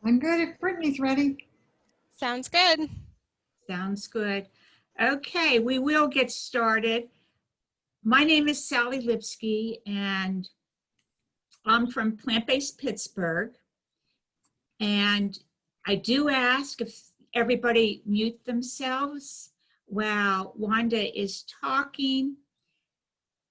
I'm good if Brittany's ready. Sounds good. Sounds good. Okay, we will get started. My name is Sally Lipsky, and I'm from Plant-Based Pittsburgh. And I do ask if everybody mute themselves while Wanda is talking.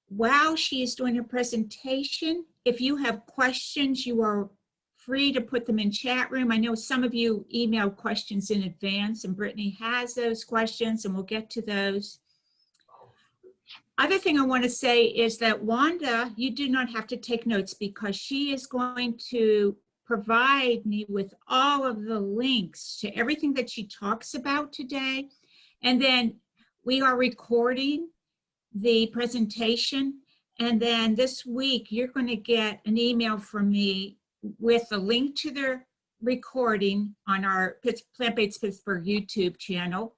While she is doing her presentation, if you have questions, you are free to put them in chat room. I know some of you emailed questions in advance, and Brittany has those questions, and we'll get to those. Other thing I want to say is that Wanda, you do not have to take notes because she is going to provide me with all of the links to everything that she talks about today. And then we are recording the presentation. And then this week, you're going to get an email from me with a link to the recording on our Plant-Based Pittsburgh YouTube channel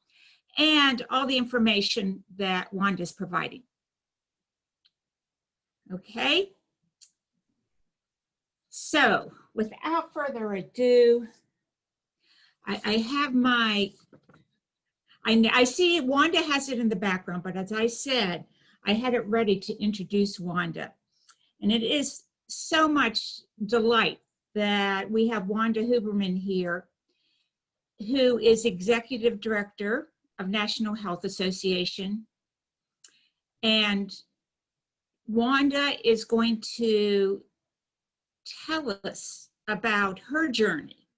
and all the information that Wanda's providing. Okay. So without further ado, I have my, I see Wanda has it in the background, but as I said, I had it ready to introduce Wanda. And it is so much delight that we have Wanda Huberman here, who is Executive Director of National Health Association. And Wanda is going to tell us about her journey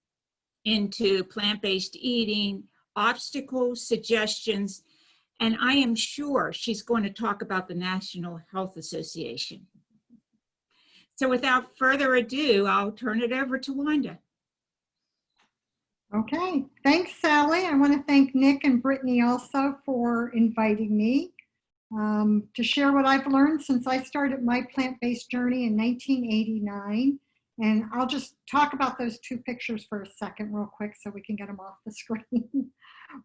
into plant-based eating, obstacles, suggestions, and I am sure she's going to talk about the National Health Association. So without further ado, I'll turn it over to Wanda. Okay, thanks, Sally. I want to thank Nick and Brittany also for inviting me to share what I've learned since I started my plant-based journey in 1989. And I'll just talk about those two pictures for a second real quick so we can get them off the screen.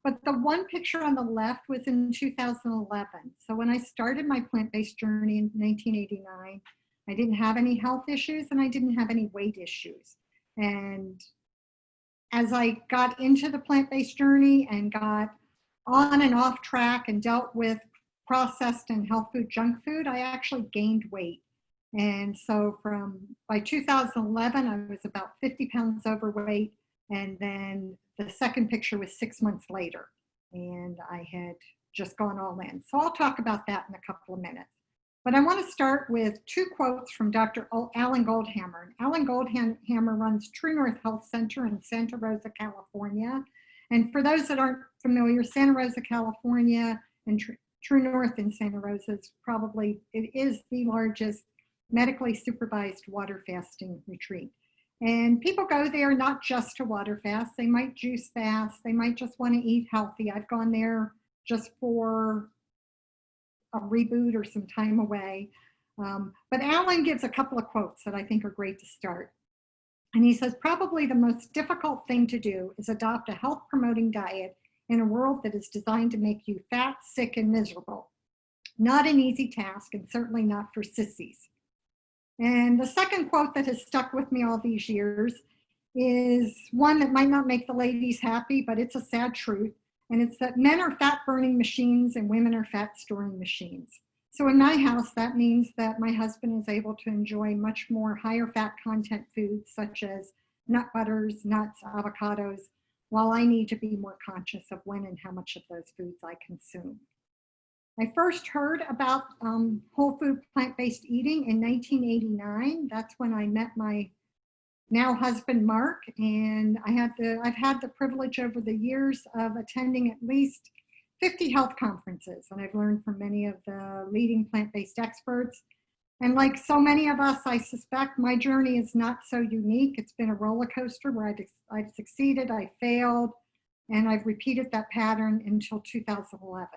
But the one picture on the left was in 2011. So when I started my plant-based journey in 1989, I didn't have any health issues and I didn't have any weight issues. And as I got into the plant-based journey and got on and off track and dealt with processed and health food, junk food, I actually gained weight. And so by 2011, I was about 50 pounds overweight. And then the second picture was 6 months later. And I had just gone all in. So I'll talk about that in a couple of minutes. But I want to start with two quotes from Dr. Alan Goldhammer. Alan Goldhammer runs True North Health Center in Santa Rosa, California. And for those that aren't familiar, Santa Rosa, California, and True North in Santa Rosa it is the largest medically supervised water fasting retreat. And people go there not just to water fast, they might juice fast, they might just want to eat healthy. I've gone there just for a reboot or some time away. But Alan gives a couple of quotes that I think are great to start. And he says, probably the most difficult thing to do is adopt a health promoting diet in a world that is designed to make you fat, sick, and miserable. Not an easy task, and certainly not for sissies. And the second quote that has stuck with me all these years is one that might not make the ladies happy, but it's a sad truth. And it's that men are fat burning machines and women are fat storing machines. So in my house, that means that my husband is able to enjoy much more higher fat content foods such as nut butters, nuts, avocados, while I need to be more conscious of when and how much of those foods I consume. I first heard about whole food plant-based eating in 1989. That's when I met my now husband, Mark, and I've had the privilege over the years of attending at least 50 health conferences, and I've learned from many of the leading plant-based experts. And like so many of us, I suspect my journey is not so unique. It's been a roller coaster where I've succeeded, I failed, and I've repeated that pattern until 2011.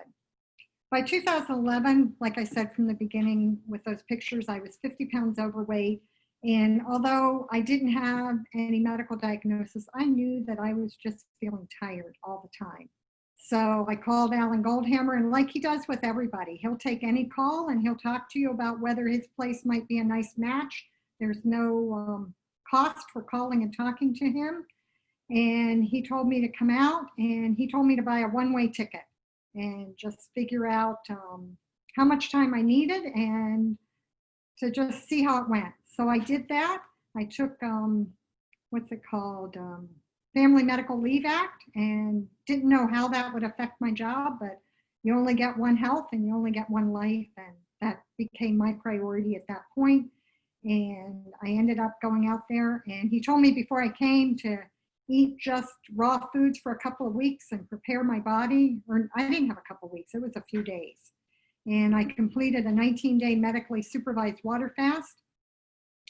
By 2011, like I said from the beginning with those pictures, I was 50 pounds overweight. And although I didn't have any medical diagnosis, I knew that I was just feeling tired all the time. So I called Alan Goldhammer, and like he does with everybody, he'll take any call and he'll talk to you about whether his place might be a nice match. There's no cost for calling and talking to him. And he told me to come out, and he told me to buy a one-way ticket and just figure out how much time I needed and to just see how it went. So I did that. I took, what's it called? Family Medical Leave Act, and didn't know how that would affect my job, but you only get one health and you only get one life. And that became my priority at that point. And I ended up going out there, and he told me before I came to eat just raw foods for a couple of weeks and prepare my body. Or I didn't have a couple of weeks, it was a few days. And I completed a 19-day medically supervised water fast.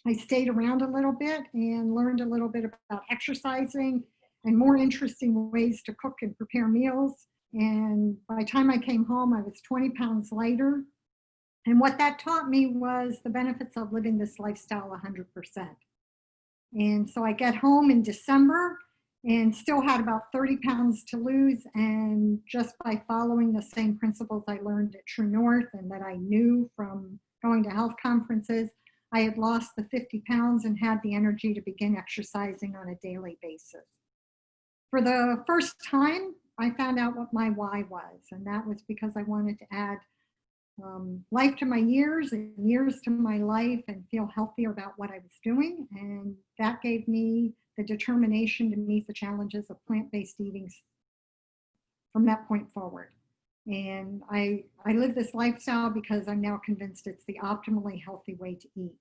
I stayed around a little bit and learned a little bit about exercising and more interesting ways to cook and prepare meals. And by the time I came home, I was 20 pounds lighter. And what that taught me was the benefits of living this lifestyle 100%. And so I get home in December and still had about 30 pounds to lose. And just by following the same principles I learned at True North and that I knew from going to health conferences, I had lost the 50 pounds and had the energy to begin exercising on a daily basis. For the first time, I found out what my why was, and that was because I wanted to add life to my years and years to my life and feel healthier about what I was doing. And that gave me the determination to meet the challenges of plant-based eating from that point forward. And I live this lifestyle because I'm now convinced it's the optimally healthy way to eat.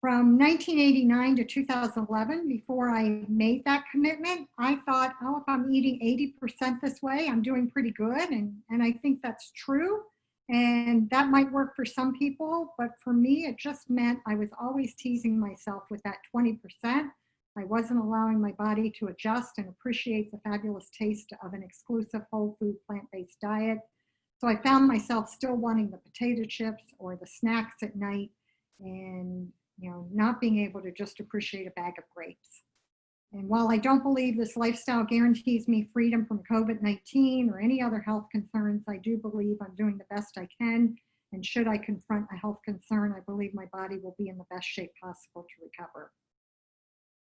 From 1989 to 2011, before I made that commitment, I thought, oh, if I'm eating 80% this way, I'm doing pretty good. And I think that's true. And that might work for some people, but for me, it just meant I was always teasing myself with that 20%. I wasn't allowing my body to adjust and appreciate the fabulous taste of an exclusive whole food plant-based diet. So I found myself still wanting the potato chips or the snacks at night and not being able to just appreciate a bag of grapes. And while I don't believe this lifestyle guarantees me freedom from COVID-19 or any other health concerns, I do believe I'm doing the best I can. And should I confront a health concern, I believe my body will be in the best shape possible to recover.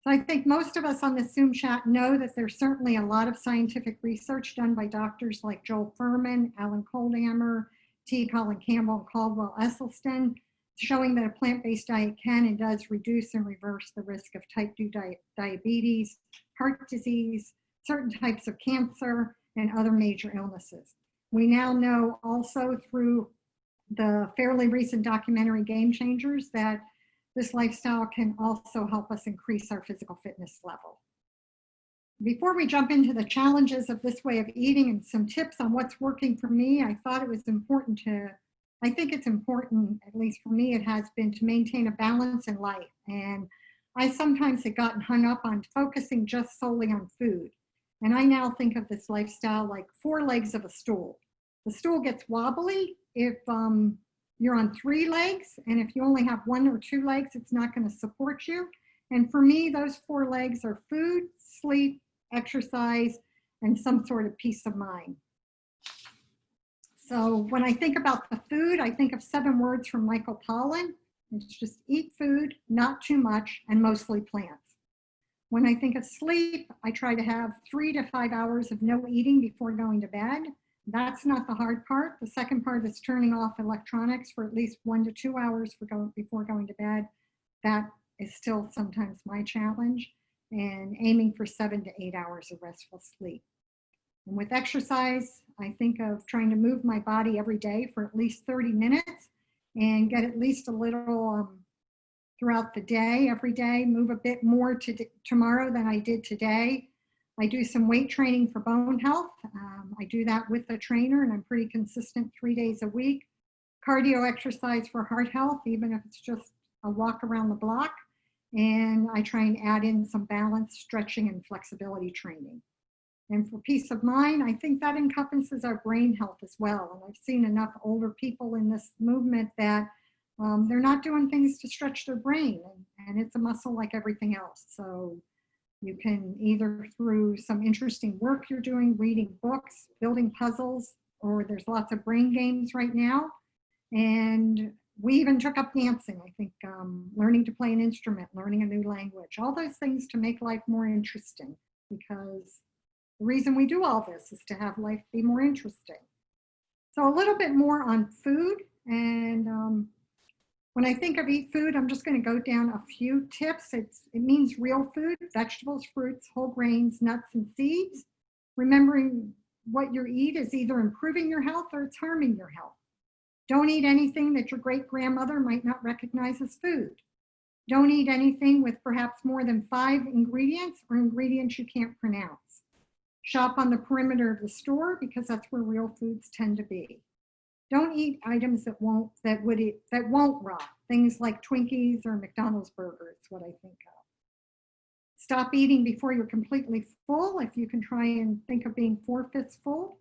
So I think most of us on this Zoom chat know that there's certainly a lot of scientific research done by doctors like Joel Fuhrman, Alan Koldhammer, T. Colin Campbell, and Caldwell Esselstyn, showing that a plant-based diet can and does reduce and reverse the risk of type 2 diabetes, heart disease, certain types of cancer, and other major illnesses. We now know also through the fairly recent documentary Game Changers that this lifestyle can also help us increase our physical fitness level. Before we jump into the challenges of this way of eating and some tips on what's working for me, I thought it was important I think it's important, at least for me, it has been to maintain a balance in life. And I sometimes had gotten hung up on focusing just solely on food. And I now think of this lifestyle like 4 legs of a stool. The stool gets wobbly if you're on 3 legs, and if you only have 1 or 2 legs, it's not going to support you. And for me, those 4 legs are food, sleep, exercise, and some sort of peace of mind. So when I think about the food, I think of 7 words from Michael Pollan. It's just eat food, not too much, and mostly plants. When I think of sleep, I try to have 3 to 5 hours of no eating before going to bed. That's not the hard part. The second part is turning off electronics for at least 1 to 2 hours before going to bed. That is still sometimes my challenge, and aiming for 7 to 8 hours of restful sleep. And with exercise, I think of trying to move my body every day for at least 30 minutes and get at least a little throughout the day, every day, move a bit more tomorrow than I did today. I do some weight training for bone health. I do that with a trainer, and I'm pretty consistent 3 days a week. Cardio exercise for heart health, even if it's just a walk around the block. And I try and add in some balance, stretching, and flexibility training. And for peace of mind, I think that encompasses our brain health as well. And I've seen enough older people in this movement that they're not doing things to stretch their brain. And it's a muscle like everything else. So you can either through some interesting work you're doing, reading books, building puzzles, or there's lots of brain games right now. And we even took up dancing. I think learning to play an instrument, learning a new language, all those things to make life more interesting. because the reason we do all this is to have life be more interesting. So a little bit more on food. And when I think of eat food, I'm just going to go down a few tips. It means real food, vegetables, fruits, whole grains, nuts, and seeds. Remembering what you eat is either improving your health or it's harming your health. Don't eat anything that your great-grandmother might not recognize as food. Don't eat anything with perhaps more than 5 ingredients or ingredients you can't pronounce. Shop on the perimeter of the store because that's where real foods tend to be. Don't eat items that won't rot. Things like Twinkies or McDonald's burgers, what I think of. Stop eating before you're completely full. If you can try and think of being 4/5 full.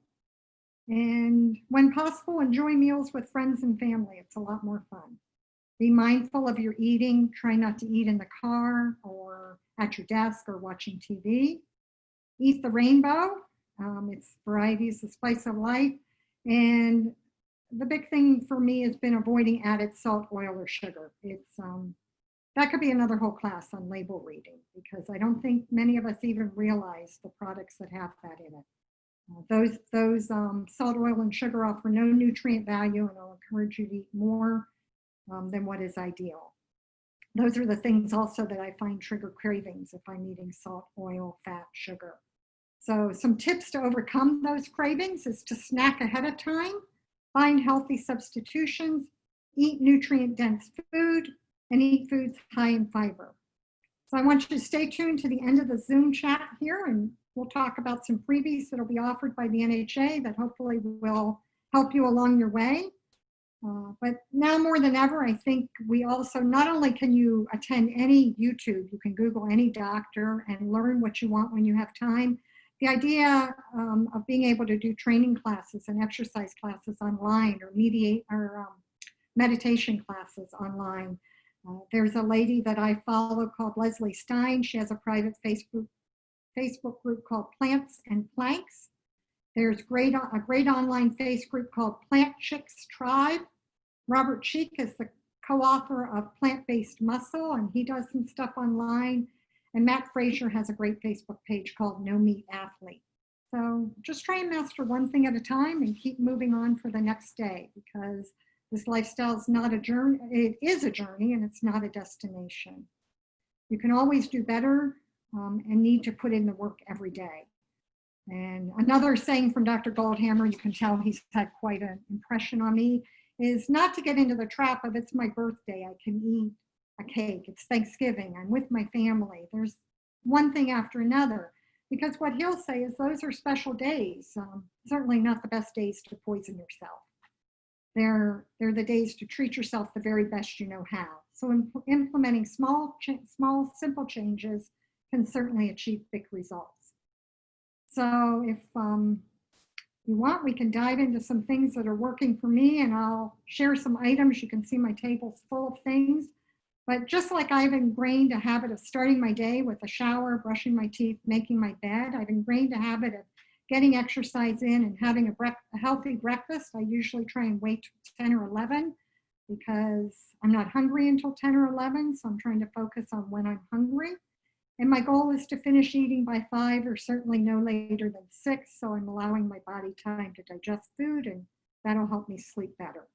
And when possible, enjoy meals with friends and family. It's a lot more fun. Be mindful of your eating. Try not to eat in the car or at your desk or watching TV. Eat the rainbow. It's variety is the spice of life. And the big thing for me has been avoiding added salt, oil, or sugar. That could be another whole class on label reading because I don't think many of us even realize the products that have that in it. Those salt, oil, and sugar offer no nutrient value, and I'll encourage you to eat more than what is ideal. Those are the things also that I find trigger cravings if I'm eating salt, oil, fat, sugar. So some tips to overcome those cravings is to snack ahead of time, find healthy substitutions, eat nutrient-dense food, and eat foods high in fiber. So I want you to stay tuned to the end of the Zoom chat here, and we'll talk about some freebies that will be offered by the NHA that hopefully will help you along your way. But now more than ever, I think we also, not only can you attend any YouTube, you can Google any doctor and learn what you want when you have time. The idea of being able to do training classes and exercise classes online or meditation classes online. There's a lady that I follow called Leslie Stein. She has a private Facebook group called Plants and Planks. There's a great online Facebook group called Plant Chicks Tribe. Robert Cheek is the co-author of Plant-Based Muscle, and he does some stuff online. And Matt Frazier has a great Facebook page called No Meat Athlete. So just try and master one thing at a time and keep moving on for the next day, because this lifestyle is not a journey. It is a journey and it's not a destination. You can always do better and need to put in the work every day. And another saying from Dr. Goldhammer, you can tell he's had quite an impression on me, is not to get into the trap of it's my birthday, I can eat a cake, it's Thanksgiving, I'm with my family. There's one thing after another, because what he'll say is those are special days, certainly not the best days to poison yourself. They're the days to treat yourself the very best you know how. So implementing small, simple changes can certainly achieve big results. So if you want, we can dive into some things that are working for me, and I'll share some items. You can see my table's full of things. But just like I've ingrained a habit of starting my day with a shower, brushing my teeth, making my bed, I've ingrained a habit of getting exercise in and having a healthy breakfast. I usually try and wait till 10 or 11 because I'm not hungry until 10 or 11, so I'm trying to focus on when I'm hungry. And my goal is to finish eating by 5 or certainly no later than 6, so I'm allowing my body time to digest food, and that'll help me sleep better.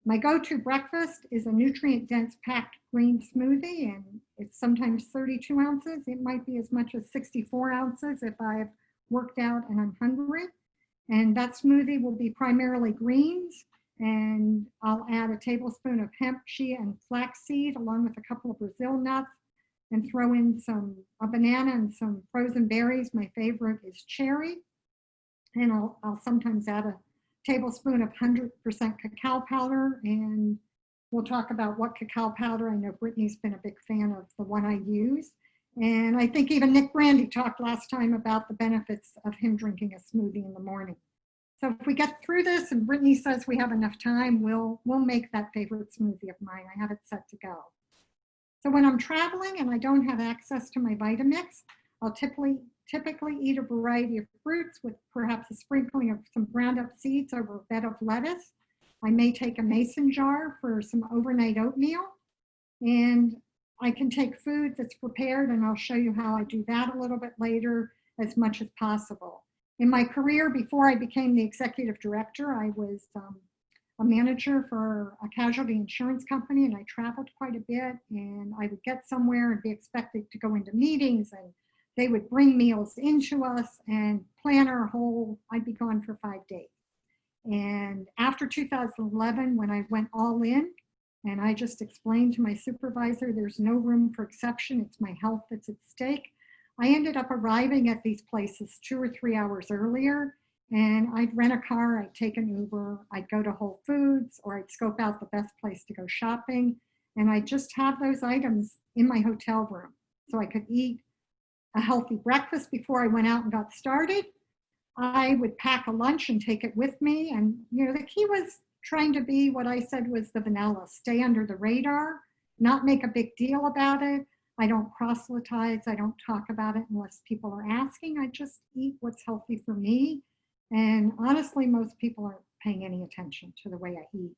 My go-to breakfast is a nutrient-dense packed green smoothie, and it's sometimes 32 ounces. It might be as much as 64 ounces if I've worked out and I'm hungry. And that smoothie will be primarily greens, and I'll add a tablespoon of hemp, chia, and flaxseed along with a couple of Brazil nuts, and throw in a banana and some frozen berries. My favorite is cherry. And I'll sometimes add a tablespoon of 100% cacao powder, and we'll talk about what cacao powder. I know Brittany's been a big fan of the one I use. And I think even Nick Brandy talked last time about the benefits of him drinking a smoothie in the morning. So if we get through this and Brittany says we have enough time, we'll make that favorite smoothie of mine. I have it set to go. So when I'm traveling and I don't have access to my Vitamix, I'll typically eat a variety of fruits with perhaps a sprinkling of some ground up seeds over a bed of lettuce. I may take a mason jar for some overnight oatmeal. And I can take food that's prepared, and I'll show you how I do that a little bit later, as much as possible. In my career, before I became the executive director, I was a manager for a casualty insurance company, and I traveled quite a bit, and I would get somewhere and be expected to go into meetings, and they would bring meals into us and plan our whole, I'd be gone for 5 days. And after 2011, when I went all in, and I just explained to my supervisor, there's no room for exception, it's my health that's at stake, I ended up arriving at these places 2 or 3 hours earlier, and I'd rent a car, I'd take an Uber, I'd go to Whole Foods, or I'd scope out the best place to go shopping, and I'd just have those items in my hotel room so I could eat a healthy breakfast before I went out and got started. I would pack a lunch and take it with me, and the key was trying to be what I said was the vanilla, stay under the radar, not make a big deal about it. I don't proselytize, I don't talk about it unless people are asking. I just eat what's healthy for me. And honestly, most people aren't paying any attention to the way I eat.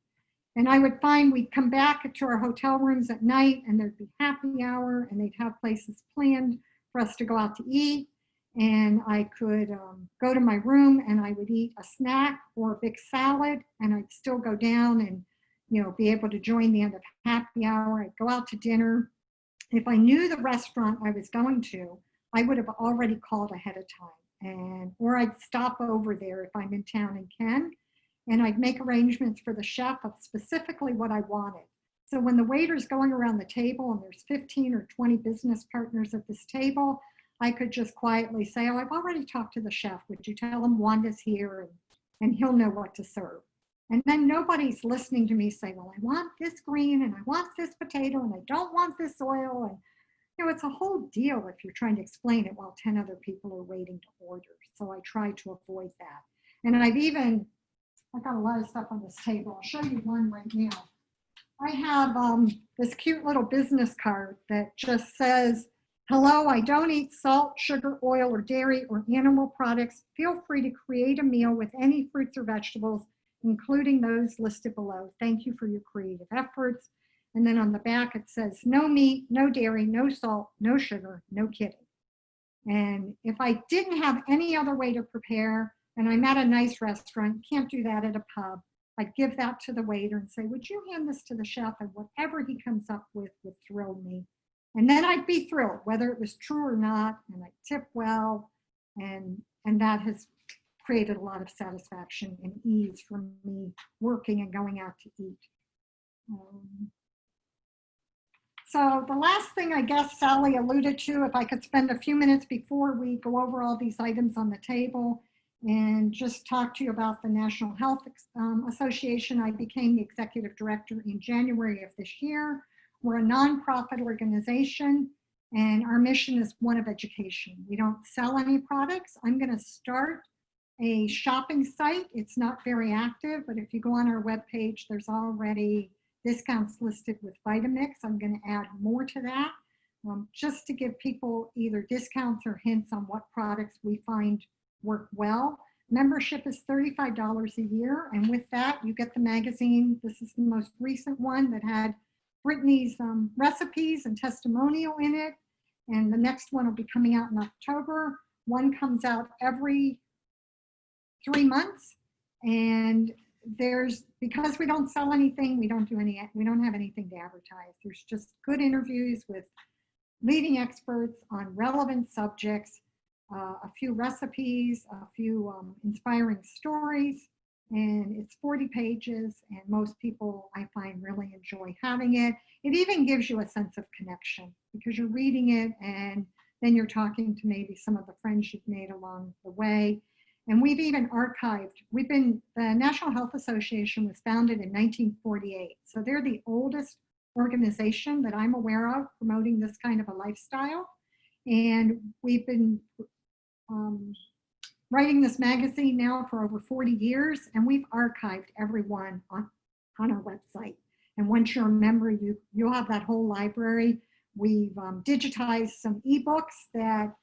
And I would find we'd come back to our hotel rooms at night, and there'd be happy hour, and they'd have places planned for us to go out to eat. And I could go to my room, and I would eat a snack or a big salad, and I'd still go down and be able to join the end of happy hour. I'd go out to dinner. If I knew the restaurant I was going to, I would have already called ahead of time, or I'd stop over there if I'm in town and can, and I'd make arrangements for the chef of specifically what I wanted. So when the waiter's going around the table and there's 15 or 20 business partners at this table, I could just quietly say, oh, I've already talked to the chef. Would you tell him Wanda's here, and he'll know what to serve. And then nobody's listening to me say, well, I want this green, and I want this potato, and I don't want this oil. And it's a whole deal if you're trying to explain it while 10 other people are waiting to order. So I try to avoid that. And I've got a lot of stuff on this table. I'll show you one right now. I have this cute little business card that just says, hello, I don't eat salt, sugar, oil, or dairy, or animal products. Feel free to create a meal with any fruits or vegetables, including those listed below. Thank you for your creative efforts. And then on the back, it says, no meat, no dairy, no salt, no sugar, no kidding. And if I didn't have any other way to prepare, and I'm at a nice restaurant, can't do that at a pub, I'd give that to the waiter and say, would you hand this to the chef? And whatever he comes up with would thrill me. And then I'd be thrilled, whether it was true or not, and I tip well, and that has created a lot of satisfaction and ease for me working and going out to eat. So the last thing I guess Sally alluded to, if I could spend a few minutes before we go over all these items on the table and just talk to you about the National Health Association. I became the executive director in January of this year. We're a nonprofit organization, and our mission is one of education. We don't sell any products. I'm going to start a shopping site. It's not very active, but if you go on our webpage, there's already discounts listed with Vitamix. I'm going to add more to that, just to give people either discounts or hints on what products we find work well. Membership is $35 a year, and with that, you get the magazine. This is the most recent one that had Brittany's recipes and testimonial in it, and the next one will be coming out in October. One comes out every 3 months, and because we don't sell anything, we don't have anything to advertise. There's just good interviews with leading experts on relevant subjects, a few recipes, a few inspiring stories, and it's 40 pages, and most people I find really enjoy having it. It even gives you a sense of connection because you're reading it and then you're talking to maybe some of the friends you've made along the way. And we've even archived, the National Health Association was founded in 1948. So they're the oldest organization that I'm aware of promoting this kind of a lifestyle. And we've been writing this magazine now for over 40 years, and we've archived every one on our website. And once you're a member, you'll have that whole library. We've digitized some ebooks that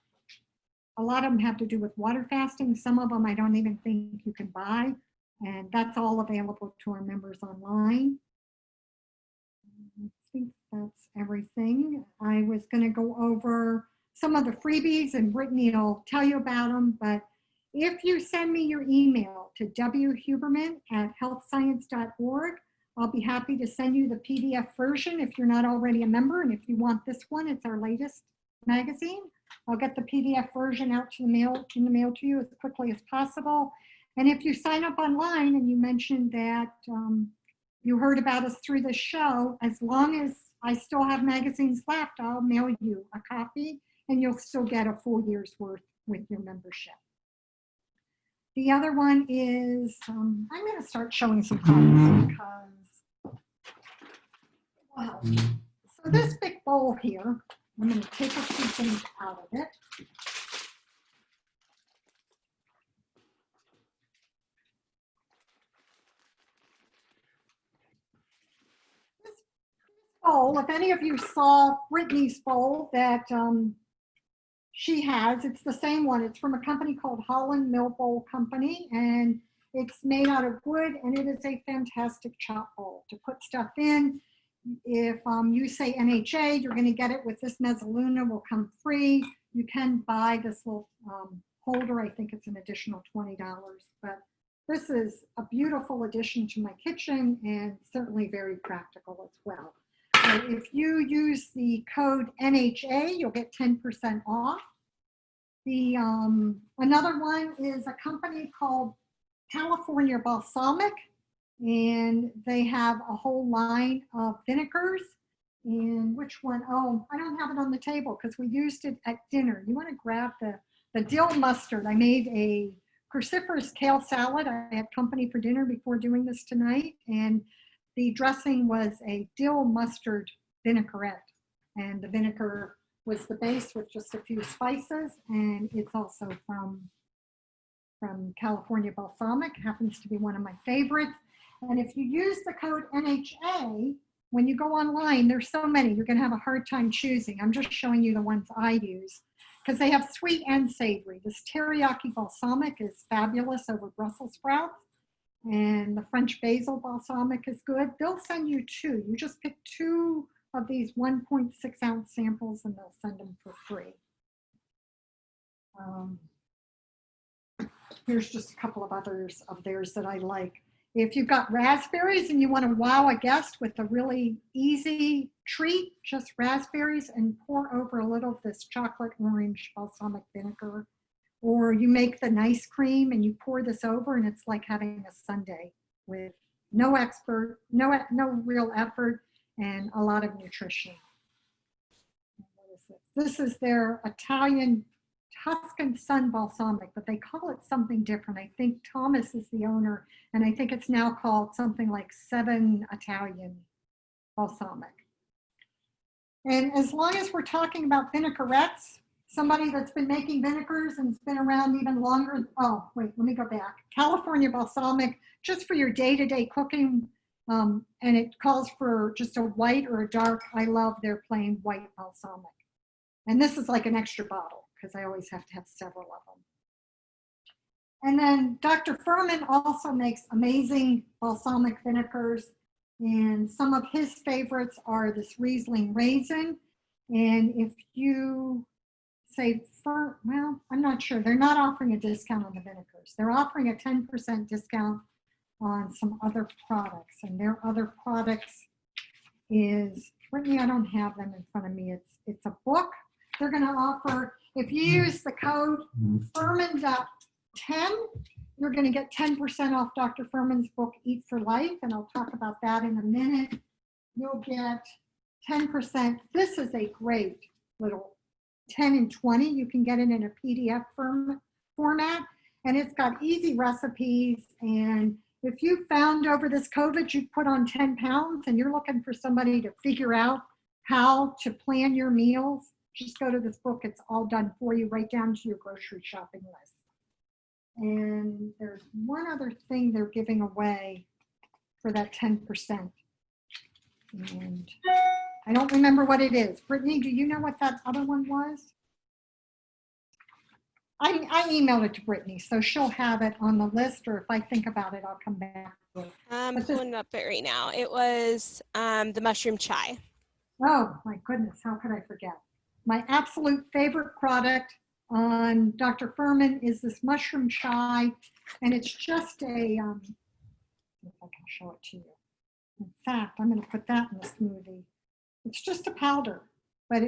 a lot of them have to do with water fasting. Some of them I don't even think you can buy, and that's all available to our members online. I think that's everything. I was going to go over some of the freebies, and Brittany will tell you about them, but if you send me your email to whuberman@healthscience.org, I'll be happy to send you the PDF version if you're not already a member. And if you want this one, it's our latest magazine. I'll get the PDF version out to the mail, in the mail to you as quickly as possible. And if you sign up online and you mentioned that you heard about us through the show, as long as I still have magazines left, I'll mail you a copy and you'll still get a full year's worth with your membership. The other one is, I'm going to start showing some colors because, wow. So this big bowl here, I'm going to take a few things out of it. This bowl, if any of you saw Brittany's bowl that she has, it's the same one. It's from a company called Holland Mill Bowl Company, and it's made out of wood, and it is a fantastic chop bowl to put stuff in. If you say NHA, you're going to get it with this mezzaluna, will come free. You can buy this little holder. I think it's an additional $20, but this is a beautiful addition to my kitchen and certainly very practical as well. So if you use the code NHA, you'll get 10% off. The another one is a company called California Balsamic, and they have a whole line of vinegars. And which one? Oh, I don't have it on the table because we used it at dinner. You want to grab the dill mustard. I made a cruciferous kale salad. I had company for dinner before doing this tonight, and the dressing was a dill mustard vinaigrette, and the vinegar was the base with just a few spices, and it's also from California Balsamic. It happens to be one of my favorites. And if you use the code NHA, when you go online, there's so many, you're going to have a hard time choosing. I'm just showing you the ones I use because they have sweet and savory. This teriyaki balsamic is fabulous over Brussels sprouts, and the French basil balsamic is good. They'll send you two. You just pick two of these 1.6 ounce samples and they'll send them for free. Here's just a couple of others of theirs that I like. If you've got raspberries and you want to wow a guest with a really easy treat, just raspberries and pour over a little of this chocolate orange balsamic vinegar. Or you make the nice cream and you pour this over and it's like having a sundae with no real effort and a lot of nutrition. What is this? This is their Italian Tuscan Sun balsamic, but they call it something different. I think Thomas is the owner, and I think it's now called something like 7 Italian balsamic. And as long as we're talking about vinaigrettes, somebody that's been making vinegars and has been around even longer. Oh, wait, let me go back. California Balsamic, just for your day-to-day cooking, and it calls for just a white or a dark. I love their plain white balsamic. And this is like an extra bottle because I always have to have several of them. And then Dr. Furman also makes amazing balsamic vinegars. And some of his favorites are this Riesling Raisin. And if you say, well, I'm not sure. They're not offering a discount on the vinegars. They're offering a 10% discount on some other products. And their other products is, Brittany, I don't have them in front of me. It's a book. They're going to offer, if you use the code Furman.10, you're going to get 10% off Dr. Furman's book, Eat for Life. And I'll talk about that in a minute. You'll get 10%. This is a great little 10 and 20. You can get it in a PDF format, and it's got easy recipes. And if you found over this COVID you put on 10 pounds and you're looking for somebody to figure out how to plan your meals, just go to this book. It's all done for you, right down to your grocery shopping list. And there's one other thing they're giving away for that 10%. And I don't remember what it is. Brittany, do you know what that other one was? I emailed it to Brittany, so she'll have it on the list, or if I think about it, I'll come back to it. I'm pulling it up right now. It was the mushroom chai. Oh my goodness, how could I forget? My absolute favorite product on Dr. Furman is this mushroom chai, and it's just a, if I can show it to you. In fact, I'm going to put that in the smoothie. It's just a powder, but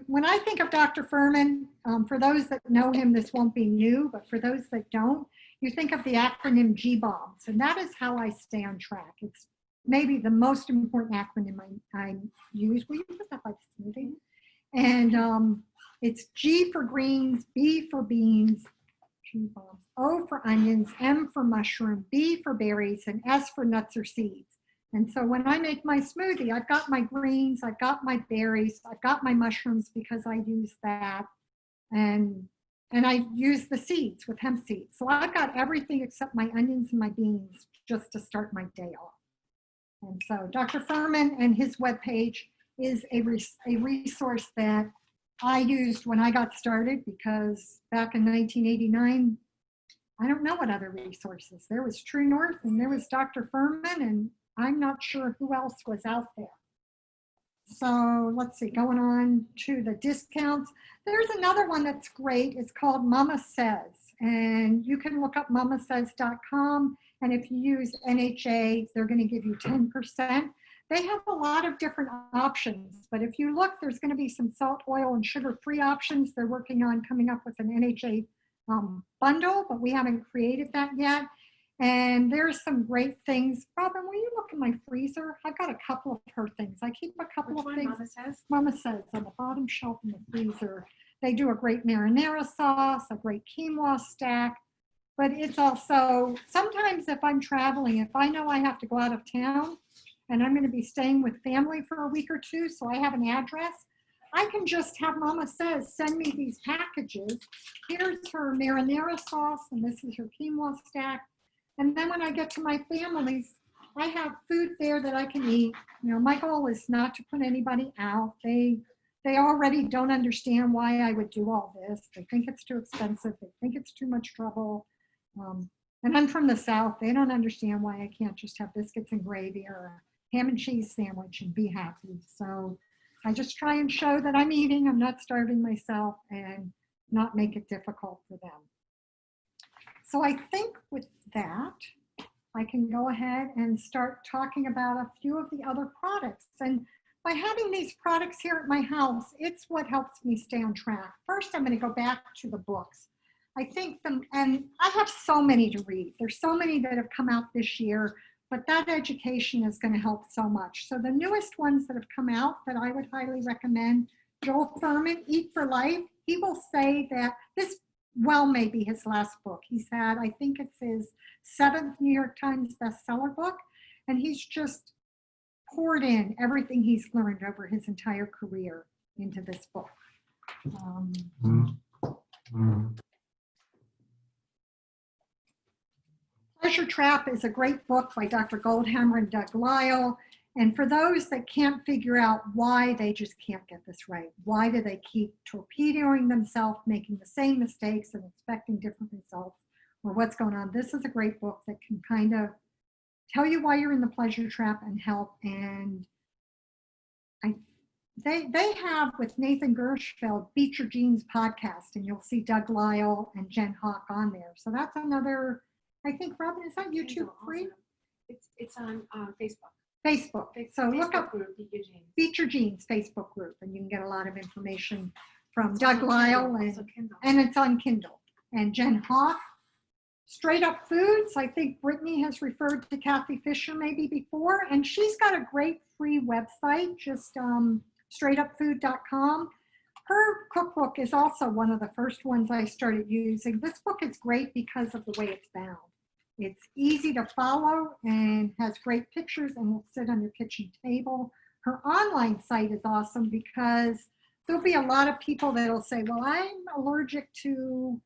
when I think of Dr. Furman, for those that know him, this won't be new, but for those that don't, you think of the acronym GBOMS, and that is how I stay on track. It's maybe the most important acronym I use. Will you put that by the smoothie? And it's G for greens, B for beans, GBOMS, O for onions, M for mushroom, B for berries, and S for nuts or seeds. And so when I make my smoothie, I've got my greens, I've got my berries, I've got my mushrooms because I use that. And I use the seeds with hemp seeds. So I've got everything except my onions and my beans just to start my day off. And so Dr. Furman and his webpage is a resource that I used when I got started, because back in 1989, I don't know what other resources. There was True North and there was Dr. Furman, and I'm not sure who else was out there. So let's see, going on to the discounts. There's another one that's great. It's called Mama Says, and you can look up mamasays.com. And if you use NHA, they're going to give you 10%. They have a lot of different options, but if you look, there's going to be some salt, oil, and sugar-free options. They're working on coming up with an NHA bundle, but we haven't created that yet. And there's some great things. Robin, will you look in my freezer? I've got a couple of her things. I keep a couple of things. Mama Says? Mama Says on the bottom shelf in the freezer. They do a great marinara sauce, a great quinoa stack, but it's also, sometimes if I'm traveling, if I know I have to go out of town and I'm going to be staying with family for a week or two, so I have an address, I can just have Mama Says send me these packages. Here's her marinara sauce, and this is her quinoa stack. And then when I get to my families, I have food there that I can eat. You know, my goal is not to put anybody out. They already don't understand why I would do all this. They think it's too expensive. They think it's too much trouble. And I'm from the South. They don't understand why I can't just have biscuits and gravy or a ham and cheese sandwich and be happy. So I just try and show that I'm eating, I'm not starving myself, and not make it difficult for them. So I think with that, I can go ahead and start talking about a few of the other products. And by having these products here at my house, it's what helps me stay on track. First, I'm going to go back to the books. I think them, and I have so many to read. There's so many that have come out this year, but that education is going to help so much. So the newest ones that have come out that I would highly recommend, Joel Fuhrman, Eat for Life. He will say that this may be his last book. He's had, I think it's his 7th New York Times bestseller book, and he's just poured in everything he's learned over his entire career into this book. Pleasure Trap is a great book by Dr. Goldhammer and Doug Lisle. And for those that can't figure out why they just can't get this right, why do they keep torpedoing themselves, making the same mistakes and expecting different results, or what's going on, this is a great book that can kind of tell you why you're in the pleasure trap and help. And they have with Nathan Gershfeld, Beat Your Genes podcast, and you'll see Doug Lisle and Jen Hawk on there. So that's another, I think, Robin, is that YouTube free? It's on Facebook. Facebook. So look up group, Beat Your Genes. Beat Your Genes Facebook group, and you can get a lot of information from Doug Lisle, and it's on Kindle. And Jen Hawk, Straight Up Foods. I think Brittany has referred to Kathy Fisher maybe before, and she's got a great free website, just straightupfood.com. Her cookbook is also one of the first ones I started using. This book is great because of the way it's bound. It's easy to follow and has great pictures and will sit on your kitchen table. Her online site is awesome because there'll be a lot of people that'll say, well, I'm allergic to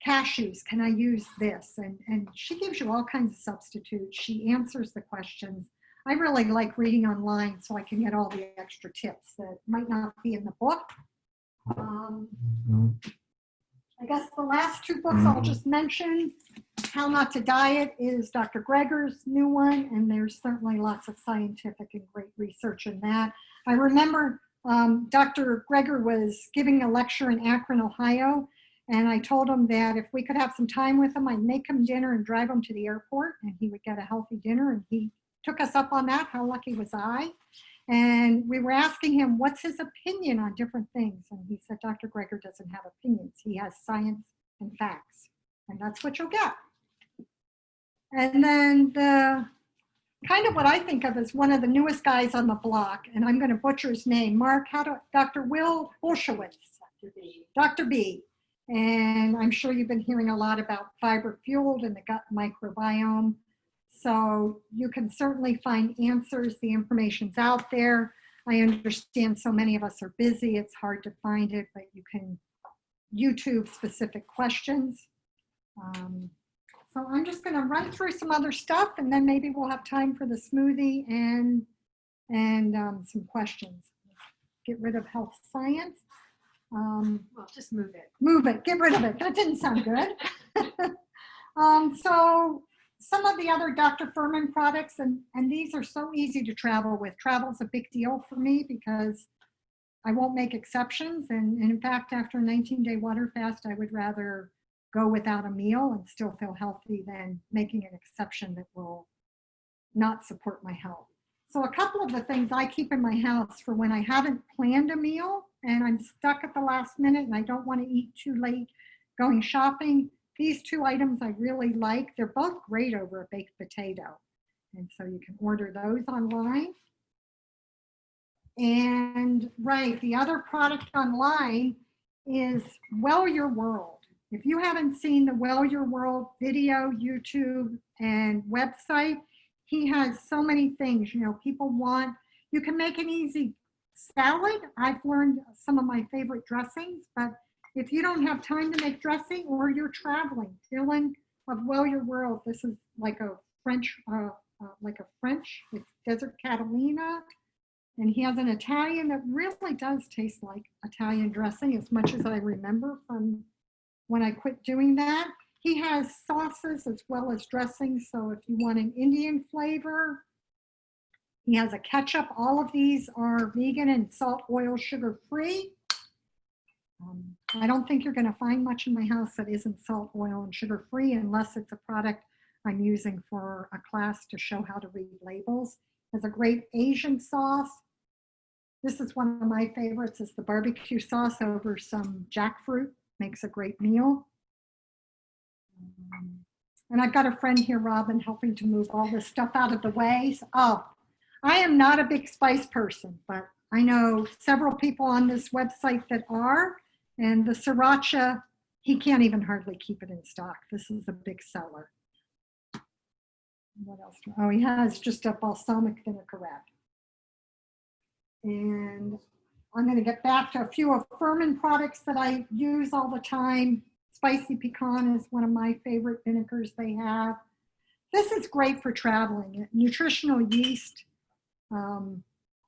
cashews. Can I use this? And she gives you all kinds of substitutes. She answers the questions. I really like reading online so I can get all the extra tips that might not be in the book. I guess the last 2 books I'll just mention. How Not to Diet is Dr. Greger's new one, and there's certainly lots of scientific and great research in that. I remember Dr. Greger was giving a lecture in Akron, Ohio, and I told him that if we could have some time with him, I'd make him dinner and drive him to the airport, and he would get a healthy dinner, and he took us up on that. How lucky was I? And we were asking him, what's his opinion on different things? And he said, Dr. Greger doesn't have opinions. He has science and facts, and that's what you'll get. And then the kind of what I think of as one of the newest guys on the block, and I'm going to butcher his name, Dr. Will Bolshewitz, Dr. B. And I'm sure you've been hearing a lot about fiber fueled and the gut microbiome. So you can certainly find answers. The information's out there. I understand so many of us are busy. It's hard to find it, but you can YouTube specific questions. So I'm just going to run through some other stuff, and then maybe we'll have time for the smoothie and some questions. Get rid of health science. Well, just move it. Move it. Get rid of it. That didn't sound good. So some of the other Dr. Fuhrman products, and these are so easy to travel with. Travel's a big deal for me because I won't make exceptions. And in fact, after a 19-day water fast, I would rather go without a meal and still feel healthy than making an exception that will not support my health. So a couple of the things I keep in my house for when I haven't planned a meal and I'm stuck at the last minute and I don't want to eat too late going shopping, these two items I really like. They're both great over a baked potato. And so you can order those online. And right, the other product online is Well Your World. If you haven't seen the Well Your World video, YouTube, and website, he has so many things. You know, people want, you can make an easy salad. I've learned some of my favorite dressings, but if you don't have time to make dressing or you're traveling, Dylan of Well Your World, this is like a French, it's Desert Catalina, and he has an Italian that really does taste like Italian dressing as much as I remember from when I quit doing that. He has sauces as well as dressings, so if you want an Indian flavor, he has a ketchup. All of these are vegan and salt, oil, sugar free. I don't think you're going to find much in my house that isn't salt, oil, and sugar free unless it's a product I'm using for a class to show how to read labels. There's a great Asian sauce. This is one of my favorites. It's the barbecue sauce over some jackfruit. Makes a great meal. And I've got a friend here, Robin, helping to move all this stuff out of the way. Oh, I am not a big spice person, but I know several people on this website that are. And the sriracha, he can't even hardly keep it in stock. This is a big seller. What else? Oh, he has just a balsamic vinaigrette. And I'm going to get back to a few of Fuhrman products that I use all the time. Spicy pecan is one of my favorite vinegars they have. This is great for traveling. Nutritional yeast,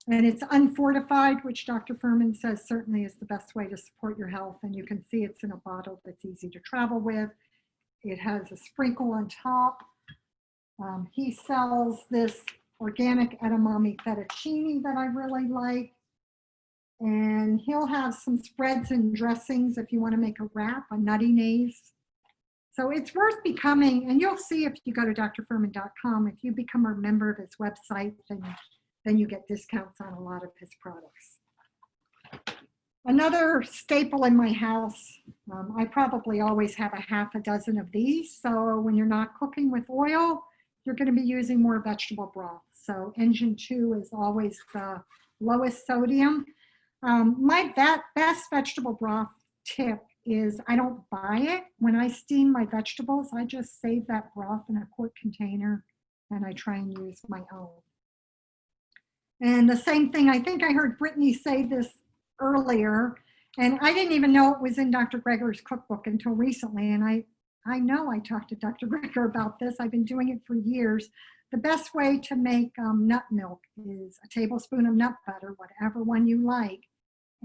and it's unfortified, which Dr. Fuhrman says certainly is the best way to support your health. And you can see it's in a bottle that's easy to travel with. It has a sprinkle on top. He sells this organic edamame fettuccine that I really like. And he'll have some spreads and dressings if you want to make a wrap, a nutty-naise. So it's worth becoming, and you'll see if you go to drfuhrman.com, if you become a member of his website, then you get discounts on a lot of his products. Another staple in my house, I probably always have a half a dozen of these. So when you're not cooking with oil, you're going to be using more vegetable broth. So Engine 2 is always the lowest sodium. My best vegetable broth tip is I don't buy it. When I steam my vegetables, I just save that broth in a quart container and I try and use my own. And the same thing, I think I heard Brittany say this earlier, and I didn't even know it was in Dr. Greger's cookbook until recently. And I know I talked to Dr. Greger about this. I've been doing it for years. The best way to make nut milk is a tablespoon of nut butter, whatever one you like,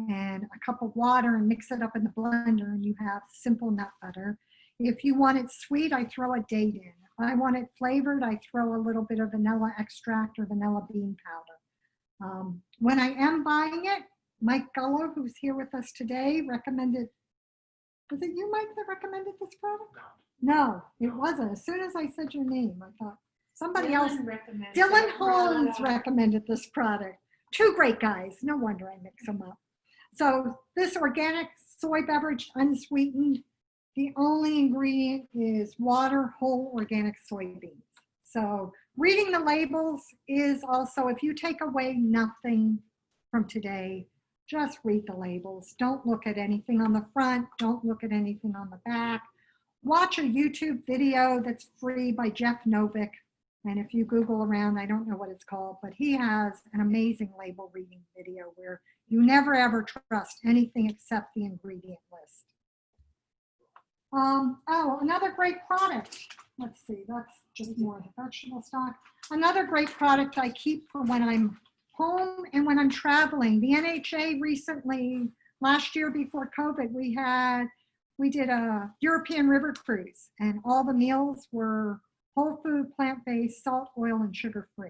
and a cup of water, and mix it up in the blender, and you have simple nut butter. If you want it sweet, I throw a date in. If I want it flavored, I throw a little bit of vanilla extract or vanilla bean powder. When I am buying it, Mike Gullo, who's here with us today, recommended, was it you, Mike, that recommended this product? No, it wasn't. As soon as I said your name, I thought somebody else. Dylan Holmes recommended this product. Two great guys. No wonder I mix them up. So this organic soy beverage, unsweetened, the only ingredient is water, whole organic soybeans. So reading the labels is also, if you take away nothing from today, just read the labels. Don't look at anything on the front. Don't look at anything on the back. Watch a YouTube video that's free by Jeff Novick. And if you Google around, I don't know what it's called, but he has an amazing label reading video where you never ever trust anything except the ingredient list. Oh, another great product. Let's see, that's just more of the vegetable stock. Another great product I keep for when I'm home and when I'm traveling. The NHA recently, last year before COVID, we did a European river cruise, and all the meals were whole food, plant-based, salt, oil, and sugar-free.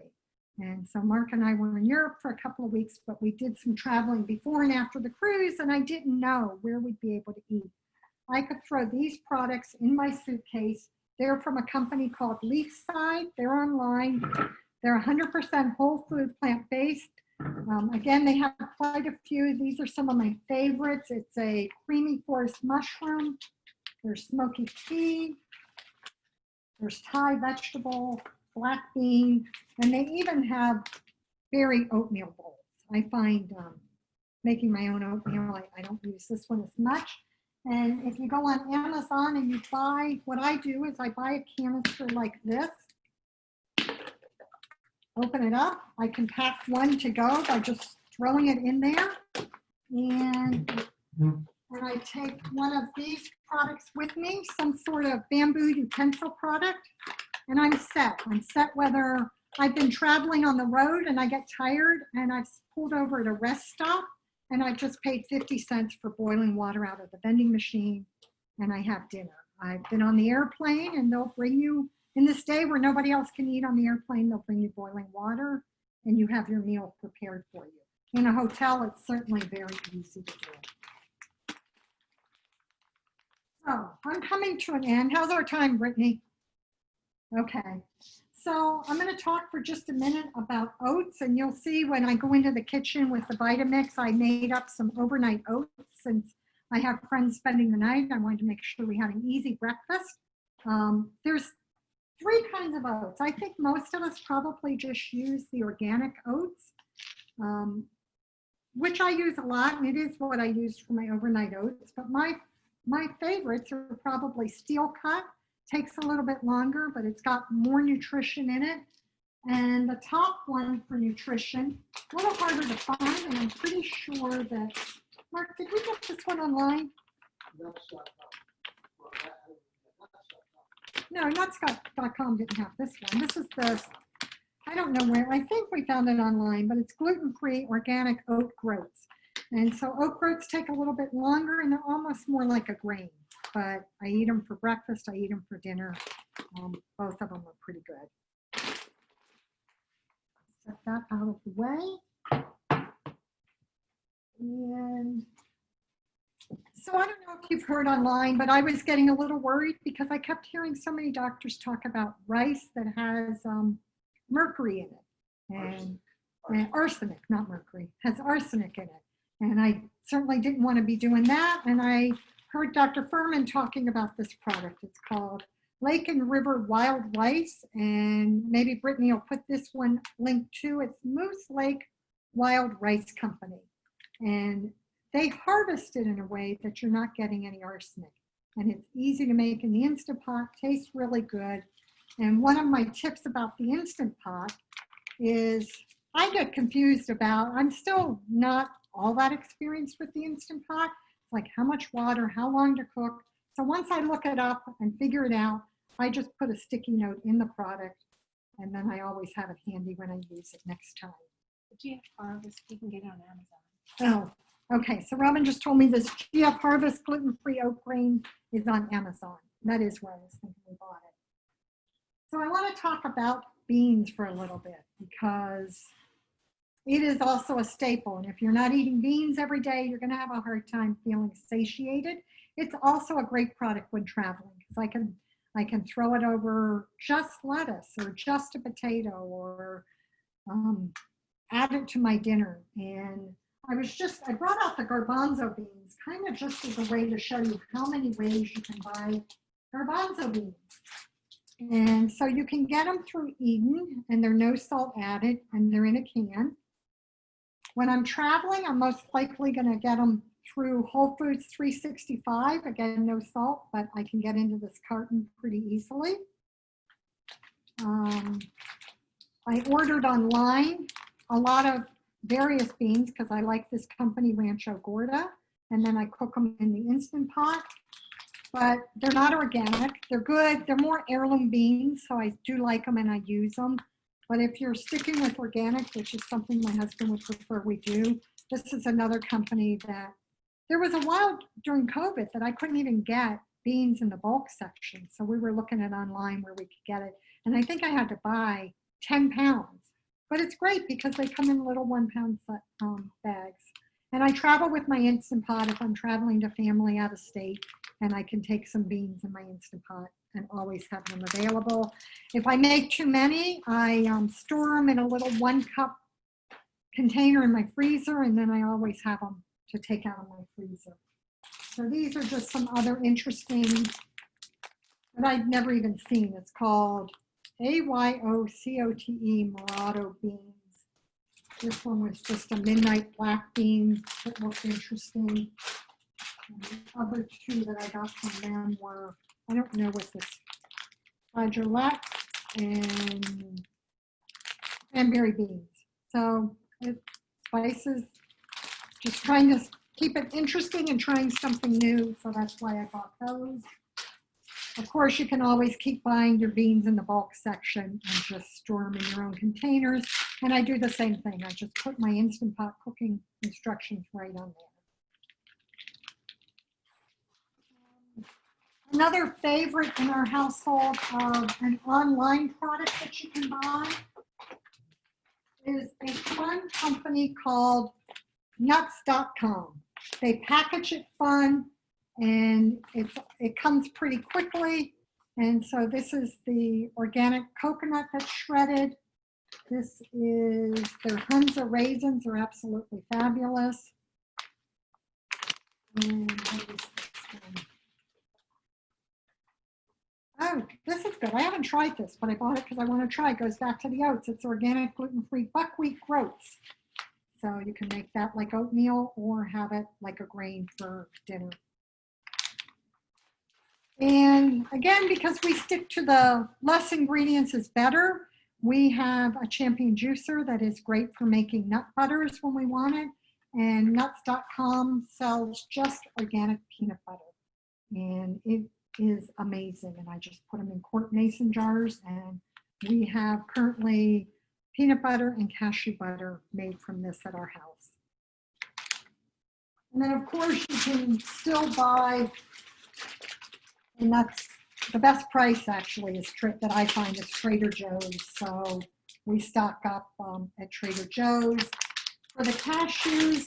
And so Mark and I were in Europe for a couple of weeks, but we did some traveling before and after the cruise, and I didn't know where we'd be able to eat. I could throw these products in my suitcase. They're from a company called Leafside. They're online. They're 100% whole food, plant-based. Again, they have quite a few. These are some of my favorites. It's a creamy forest mushroom. There's smoky pea. There's Thai vegetable, black bean, and they even have berry oatmeal bowls. I find making my own oatmeal, I don't use this one as much. And if you go on Amazon and you buy, what I do is I buy a canister like this. Open it up. I can pack one to go by just throwing it in there. And I take one of these products with me, some sort of bamboo utensil product, and I'm set. I'm set whether I've been traveling on the road and I get tired and I've pulled over at a rest stop and I just paid 50 cents for boiling water out of the vending machine and I have dinner. I've been on the airplane and they'll bring you, in this day where nobody else can eat on the airplane, they'll bring you boiling water and you have your meal prepared for you. In a hotel, it's certainly very easy to do. So I'm coming to an end. How's our time, Brittany? Okay. So I'm going to talk for just a minute about oats, and you'll see when I go into the kitchen with the Vitamix, I made up some overnight oats since I have friends spending the night. I wanted to make sure we had an easy breakfast. There's three kinds of oats. I think most of us probably just use the organic oats, which I use a lot, and it is what I use for my overnight oats. But my favorites are probably steel cut. Takes a little bit longer, but it's got more nutrition in it. And the top one for nutrition, a little harder to find, and I'm pretty sure that, Mark, did we get this one online? No, nuts.com didn't have this one. This is the, I don't know where, I think we found it online, but it's gluten-free organic oat groats. And so oat groats take a little bit longer and they're almost more like a grain. But I eat them for breakfast, I eat them for dinner. Both of them are pretty good. Set that out of the way. And so I don't know if you've heard online, but I was getting a little worried because I kept hearing so many doctors talk about rice that has mercury in it. And arsenic, not mercury, has arsenic in it. And I certainly didn't want to be doing that. And I heard Dr. Furman talking about this product. It's called Lake and River Wild Rice, and maybe Brittany will put this one linked to. It's Moose Lake Wild Rice Company, and they harvest it in a way that you're not getting any arsenic, and it's easy to make in the Instant Pot, tastes really good. And one of my tips about the Instant Pot is I get confused about, I'm still not all that experienced with the Instant Pot, like how much water, how long to cook. So once I look it up and figure it out, I just put a sticky note in the product, and then I always have it handy when I use it next time. GF Harvest, you can get it on Amazon. Oh, okay. So Robin just told me this GF Harvest gluten-free oat grain is on Amazon. That is where I was thinking we bought it. So I want to talk about beans for a little bit because it is also a staple. And if you're not eating beans every day, you're going to have a hard time feeling satiated. It's also a great product when traveling because I can throw it over just lettuce or just a potato or add it to my dinner. And I brought out the garbanzo beans kind of just as a way to show you how many ways you can buy garbanzo beans. And so you can get them through Eden, and they're no salt added, and they're in a can. When I'm traveling, I'm most likely going to get them through Whole Foods 365. Again, no salt, but I can get into this carton pretty easily. I ordered online a lot of various beans because I like this company, Rancho Gorda, and then I cook them in the Instant Pot. But they're not organic. They're good. They're more heirloom beans, so I do like them and I use them. But if you're sticking with organic, which is something my husband would prefer we do, this is another company that there was a while during COVID that I couldn't even get beans in the bulk section. So we were looking at online where we could get it. And I think I had to buy 10 pounds. But it's great because they come in little 1 pound bags. And I travel with my Instant Pot if I'm traveling to family out of state, and I can take some beans in my Instant Pot and always have them available. If I make too many, I store them in a little 1 cup container in my freezer, and then I always have them to take out of my freezer. So these are just some other interesting that I've never even seen. It's called AYOCOTE Morado beans. This one was just a midnight black bean that looked interesting. And the other two that I got from them were, I don't know what this, flageolet and cranberry beans. So it spices, just trying to keep it interesting and trying something new. So that's why I bought those. Of course, you can always keep buying your beans in the bulk section and just store them in your own containers. And I do the same thing. I just put my Instant Pot cooking instructions right on there. Another favorite in our household of an online product that you can buy is a fun company called nuts.com. They package it fun. And it comes pretty quickly. And so this is the organic coconut that's shredded. This is their Hunza raisins are absolutely fabulous. And what is this one? Oh, this is good. I haven't tried this, but I bought it because I want to try. It goes back to the oats. It's organic, gluten-free buckwheat groats. So you can make that like oatmeal or have it like a grain for dinner. And again, because we stick to the less ingredients is better, we have a champion juicer that is great for making nut butters when we want it. And nuts.com sells just organic peanut butter. And it is amazing. And I just put them in quart mason jars. And we have currently peanut butter and cashew butter made from this at our house. And then of course you can still buy, and that's the best price actually is that I find is Trader Joe's. So we stock up at Trader Joe's. For the cashews,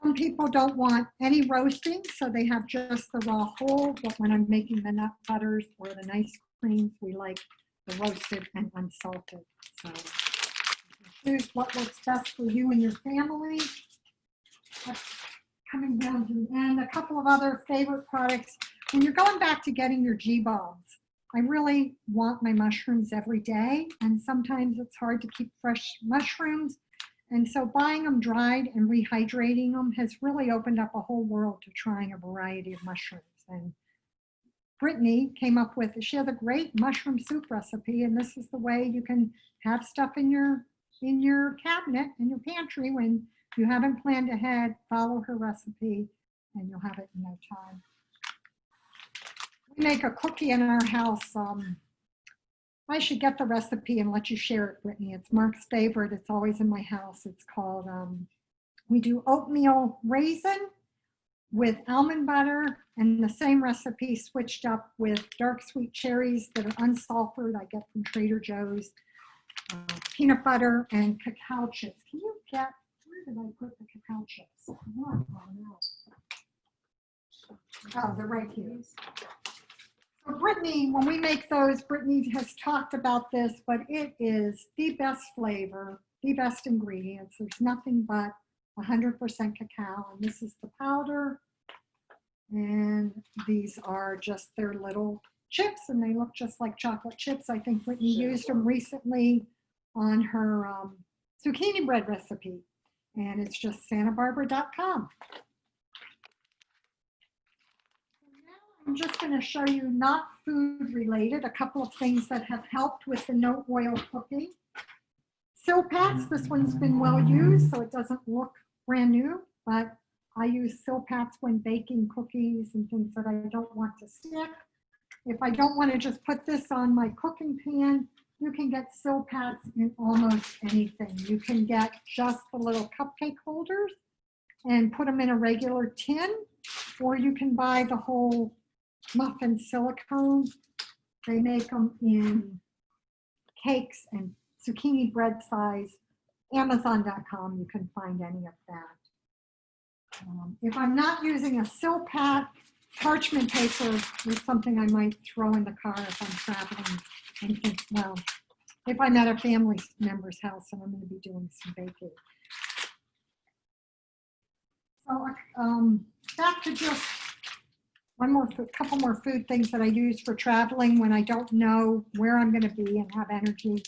some people don't want any roasting, so they have just the raw whole. But when I'm making the nut butters or the nice creams, we like the roasted and unsalted. So choose what works best for you and your family. That's coming down to the end. A couple of other favorite products. When you're going back to getting your G-bulbs, I really want my mushrooms every day, and sometimes it's hard to keep fresh mushrooms. And so buying them dried and rehydrating them has really opened up a whole world to trying a variety of mushrooms. And Brittany came up with, she has a great mushroom soup recipe, and this is the way you can have stuff in your cabinet, in your pantry when you haven't planned ahead. Follow her recipe, and you'll have it in no time. We make a cookie in our house. I should get the recipe and let you share it, Brittany. It's Mark's favorite. It's always in my house. It's called, we do oatmeal raisin with almond butter, and the same recipe switched up with dark sweet cherries that are unsulfured I get from Trader Joe's. peanut butter and cacao chips. Can you get, where did I put the cacao chips? Oh, no. Oh, they're right here. So Brittany, when we make those, Brittany has talked about this, but it is the best flavor, the best ingredients. There's nothing but 100% cacao, and this is the powder. And these are just their little chips, and they look just like chocolate chips. I think Brittany used them recently on her zucchini bread recipe, and it's just santabarbara.com. I'm just going to show you, not food related, a couple of things that have helped with the no oil cooking. Silpats, this one's been well used, so it doesn't look brand new, but I use Silpats when baking cookies and things that I don't want to stick. If I don't want to just put this on my cooking pan, you can get Silpats in almost anything. You can get just the little cupcake holders and put them in a regular tin, or you can buy the whole muffin silicone. They make them in cakes and zucchini bread size. Amazon.com, you can find any of that. If I'm not using a Silpat, parchment paper is something I might throw in the car if I'm traveling and think, well, if I'm at a family member's house and I'm going to be doing some baking. So back to just couple more food things that I use for traveling when I don't know where I'm going to be and have energy.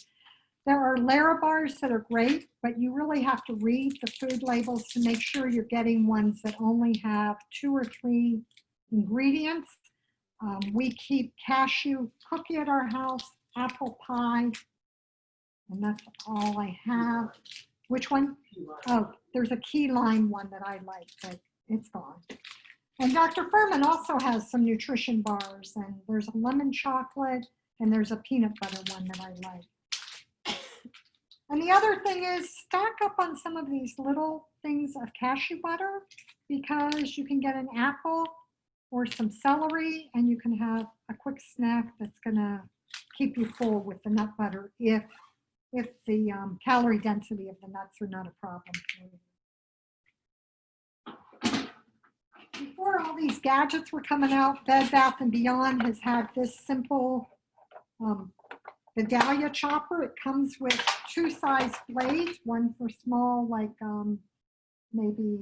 There are Larabars that are great, but you really have to read the food labels to make sure you're getting ones that only have 2 or 3 ingredients. We keep cashew cookie at our house, apple pie, and that's all I have. Which one? Oh, there's a key lime one that I like, but it's gone. And Dr. Furman also has some nutrition bars, and there's a lemon chocolate, and there's a peanut butter one that I like. And the other thing is stock up on some of these little things of cashew butter, because you can get an apple or some celery, and you can have a quick snack that's gonna keep you full with the nut butter if the calorie density of the nuts are not a problem for you. Before all these gadgets were coming out, Bed Bath & Beyond has had this simple Vidalia chopper. It comes with 2 size blades, one for small, like maybe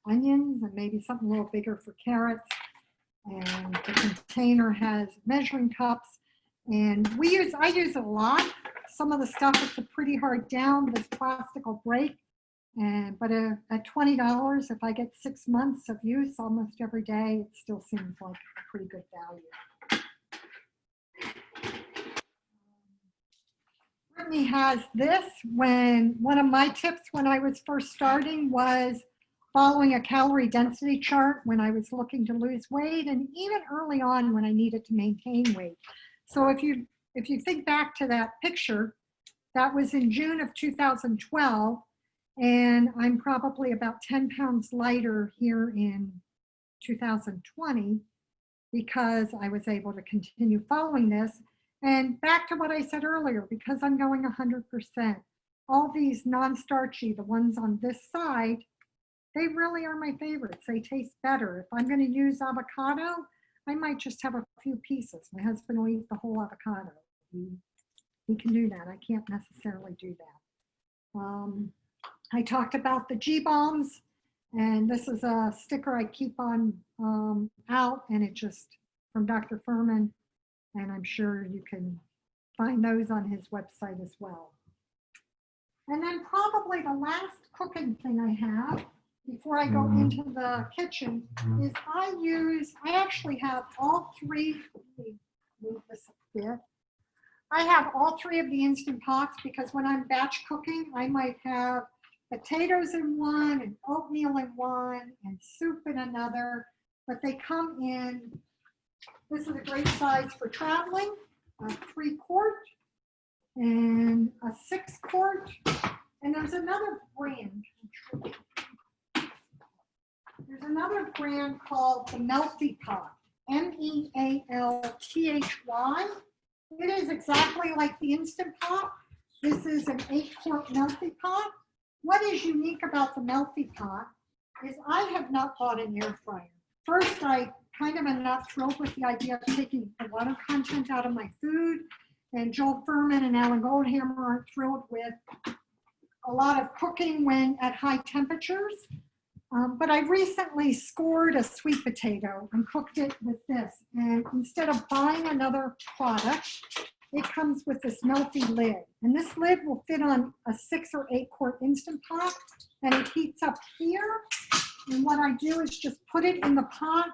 onions, and maybe something a little bigger for carrots. And the container has measuring cups. And I use a lot. Some of the stuff, it's a pretty hard down. This plastic will break. But at $20, if I get 6 months of use almost every day, it still seems like a pretty good value. Brittany has this. One of my tips when I was first starting was following a calorie density chart when I was looking to lose weight, and even early on when I needed to maintain weight. So if you think back to that picture, that was in June of 2012. And I'm probably about 10 pounds lighter here in 2020 because I was able to continue following this. And back to what I said earlier, because I'm going 100%, all these non-starchy, the ones on this side, they really are my favorites. They taste better. If I'm going to use avocado, I might just have a few pieces. My husband will eat the whole avocado. He can do that. I can't necessarily do that. I talked about the G-Bombs, and this is a sticker I keep on out, and it just from Dr. Furman, and I'm sure you can find those on his website as well. And then probably the last cooking thing I have before I go into the kitchen is I actually have all 3, let me move this a bit. I have all 3 of the Instant Pots because when I'm batch cooking, I might have potatoes in one, and oatmeal in one, and soup in another, but they come in, this is a great size for traveling, a 3-quart and a 6-quart, and there's another brand. There's another brand called the Melty Pot, Mealthy. It is exactly like the Instant Pot, This is an 8-quart Melty Pot. What is unique about the Melty Pot is I have not bought an air fryer. First, I kind of am not thrilled with the idea of taking the water content out of my food. And Joel Furman and Alan Goldhammer aren't thrilled with a lot of cooking when at high temperatures. But I recently scored a sweet potato and cooked it with this. And instead of buying another product, it comes with this Melty lid. And this lid will fit on a 6 or 8 quart Instant Pot, and it heats up here. And what I do is just put it in the pot,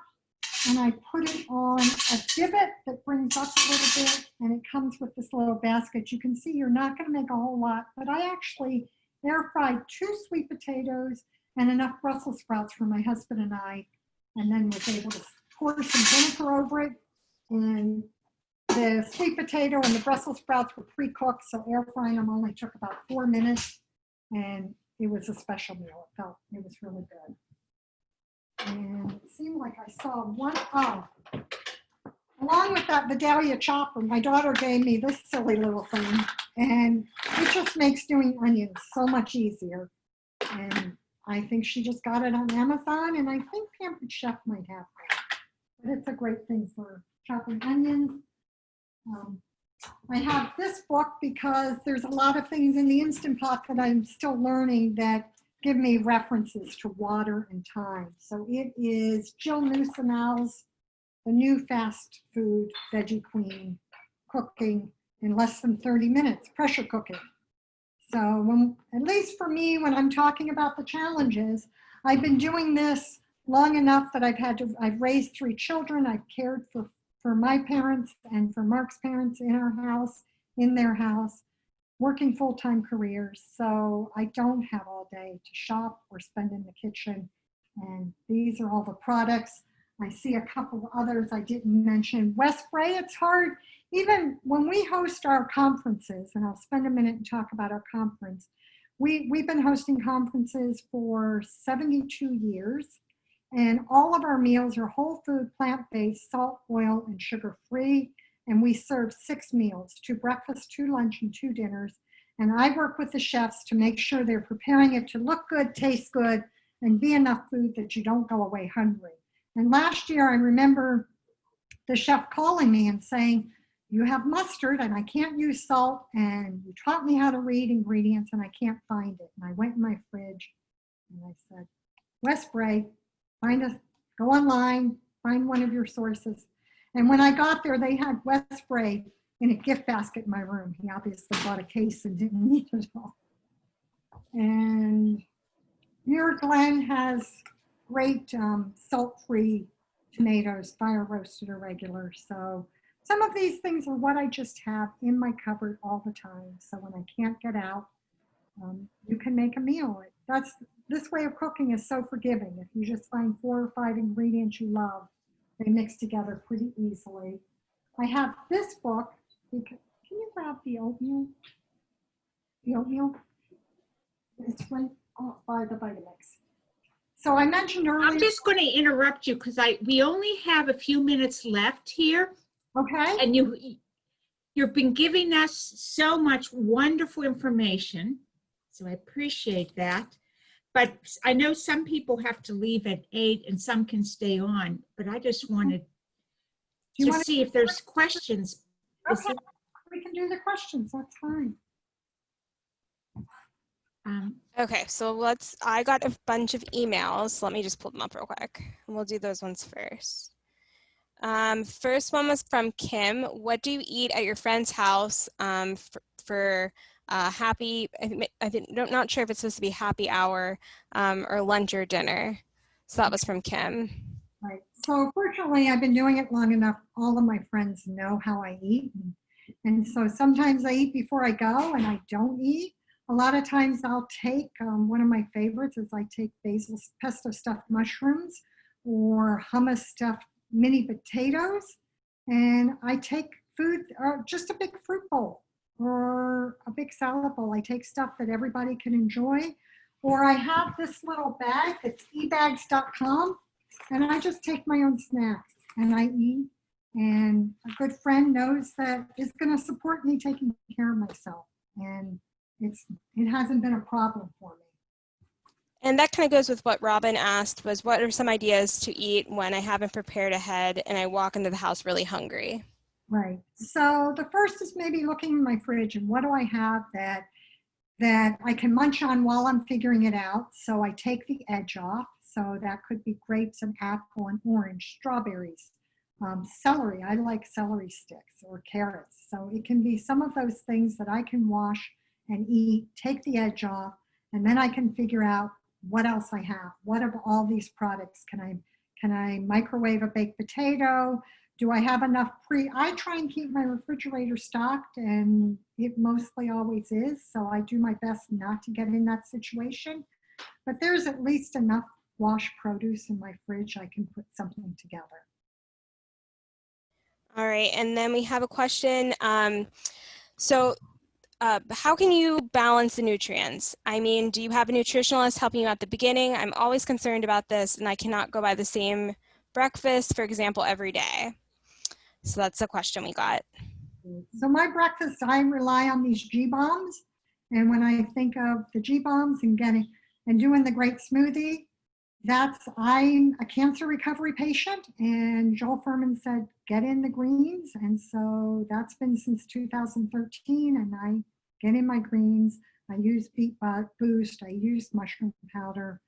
and I put it on a divot that brings up a little bit, and it comes with this little basket. You can see you're not going to make a whole lot, but I actually air fried 2 sweet potatoes and enough Brussels sprouts for my husband and I, and then was able to pour some vinegar over it. And the sweet potato and the Brussels sprouts were pre-cooked, so air frying them only took about 4 minutes, and it was a special meal. It was really good. And it seemed like I saw one, along with that Vidalia chopper, my daughter gave me this silly little thing, and it just makes doing onions so much easier. And I think she just got it on Amazon, and I think Pampered Chef might have it. But it's a great thing for chopping onions. I have this book because there's a lot of things in the Instant Pot that I'm still learning that give me references to water and time. So it is Jill Newsomel's The New Fast Food Veggie Queen, cooking in less than 30 minutes, pressure cooking. So at least for me, when I'm talking about the challenges, I've been doing this long enough that I've raised 3 children. I've cared for my parents and for Mark's parents in our house, in their house, working full-time careers. So I don't have all day to shop or spend in the kitchen. And these are all the products. I see a couple others I didn't mention. Westbury, it's hard. Even when we host our conferences, and I'll spend a minute and talk about our conference, we've been hosting conferences for 72 years. And all of our meals are whole food, plant-based, salt, oil, and sugar-free. And we serve 6 meals, 2 breakfasts, 2 lunch, and 2 dinners. And I work with the chefs to make sure they're preparing it to look good, taste good, and be enough food that you don't go away hungry. And last year, I remember the chef calling me and saying, "You have mustard, and I can't use salt, and you taught me how to read ingredients, and I can't find it." And I went in my fridge, and I said, "Westbury, go online, find one of your sources." And when I got there, they had Westbury in a gift basket in my room. He obviously bought a case and didn't need it all. And Muir Glen has great salt-free tomatoes, fire roasted or regular. So some of these things are what I just have in my cupboard all the time. So when I can't get out, you can make a meal. This way of cooking is so forgiving. If you just find 4 or 5 ingredients you love, they mix together pretty easily. I have this book. Can you grab the oatmeal? The oatmeal? It's right by the Vitamix. So I mentioned earlier. I'm just going to interrupt you because we only have a few minutes left here. Okay. And you've been giving us so much wonderful information. So I appreciate that. But I know some people have to leave at 8 and some can stay on, but I just wanted to see if there's questions. Okay, we can do the questions, that's fine. Okay, so I got a bunch of emails. Let me just pull them up real quick. And we'll do those ones first. First one was from Kim. What do you eat at your friend's house for happy, not sure if it's supposed to be happy hour or lunch or dinner. So that was from Kim. Right. So fortunately, I've been doing it long enough. All of my friends know how I eat. And so sometimes I eat before I go and I don't eat. A lot of times I'll take, one of my favorites is I take basil pesto stuffed mushrooms or hummus stuffed mini potatoes. And I take food, or just a big fruit bowl or a big salad bowl. I take stuff that everybody can enjoy. Or I have this little bag, it's ebags.com, and I just take my own snacks and I eat. And a good friend knows that is going to support me taking care of myself. and it hasn't been a problem for me. And that kind of goes with what Robin asked, was what are some ideas to eat when I haven't prepared ahead and I walk into the house really hungry? Right. So the first is maybe looking in my fridge and what do I have that I can munch on while I'm figuring it out. So I take the edge off. So that could be grapes and apple and orange, strawberries, celery. I like celery sticks or carrots. So it can be some of those things that I can wash and eat, take the edge off, and then I can figure out what else I have. What of all these products can I microwave a baked potato? Do I have enough I try and keep my refrigerator stocked, and it mostly always is. So I do my best not to get in that situation. But there's at least enough washed produce in my fridge I can put something together. All right, and then we have a question. How can you balance the nutrients? I mean, do you have a nutritionalist helping you at the beginning? I'm always concerned about this, and I cannot go by the same breakfast, for example, every day. So that's the question we got. So my breakfast, I rely on these G-bombs. And when I think of the G-bombs and doing the great smoothie, I'm a cancer recovery patient, and Joel Furman said, get in the greens. And so that's been since 2013, and I get in my greens. I use beet boost, I use mushroom powder.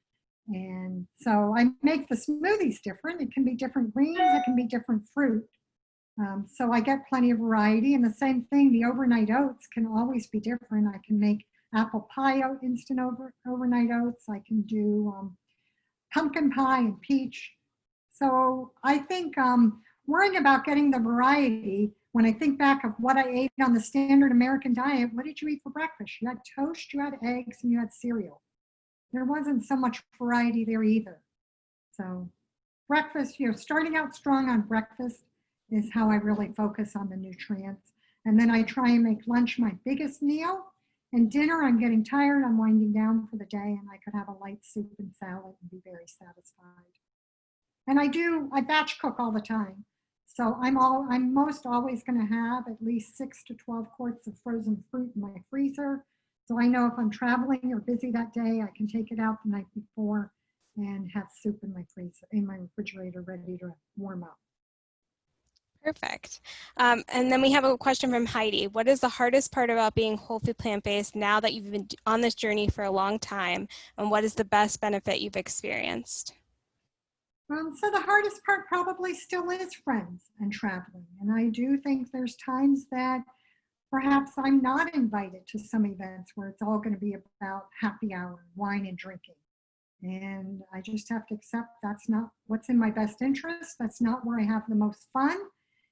And so I make the smoothies different. It can be different greens, it can be different fruit. So I get plenty of variety, and the same thing, the overnight oats can always be different. I can make apple pie instant overnight oats. I can do pumpkin pie and peach. So I think worrying about getting the variety, when I think back of what I ate on the standard American diet, what did you eat for breakfast? You had toast, you had eggs, and you had cereal. There wasn't so much variety there either. So breakfast, starting out strong on breakfast is how I really focus on the nutrients. And then I try and make lunch my biggest meal. And dinner, I'm getting tired, I'm winding down for the day, and I could have a light soup and salad and be very satisfied. And I batch cook all the time. So I'm most always gonna have at least 6 to 12 quarts of frozen fruit in my freezer. So I know if I'm traveling or busy that day, I can take it out the night before and have soup in my freezer, in my refrigerator, ready to warm up. Perfect. And then we have a question from Heidi. What is the hardest part about being whole food plant-based now that you've been on this journey for a long time? And what is the best benefit you've experienced? So the hardest part probably still is friends and traveling. And I do think there's times that perhaps I'm not invited to some events where it's all going to be about happy hour, wine and drinking. And I just have to accept that's not what's in my best interest. That's not where I have the most fun.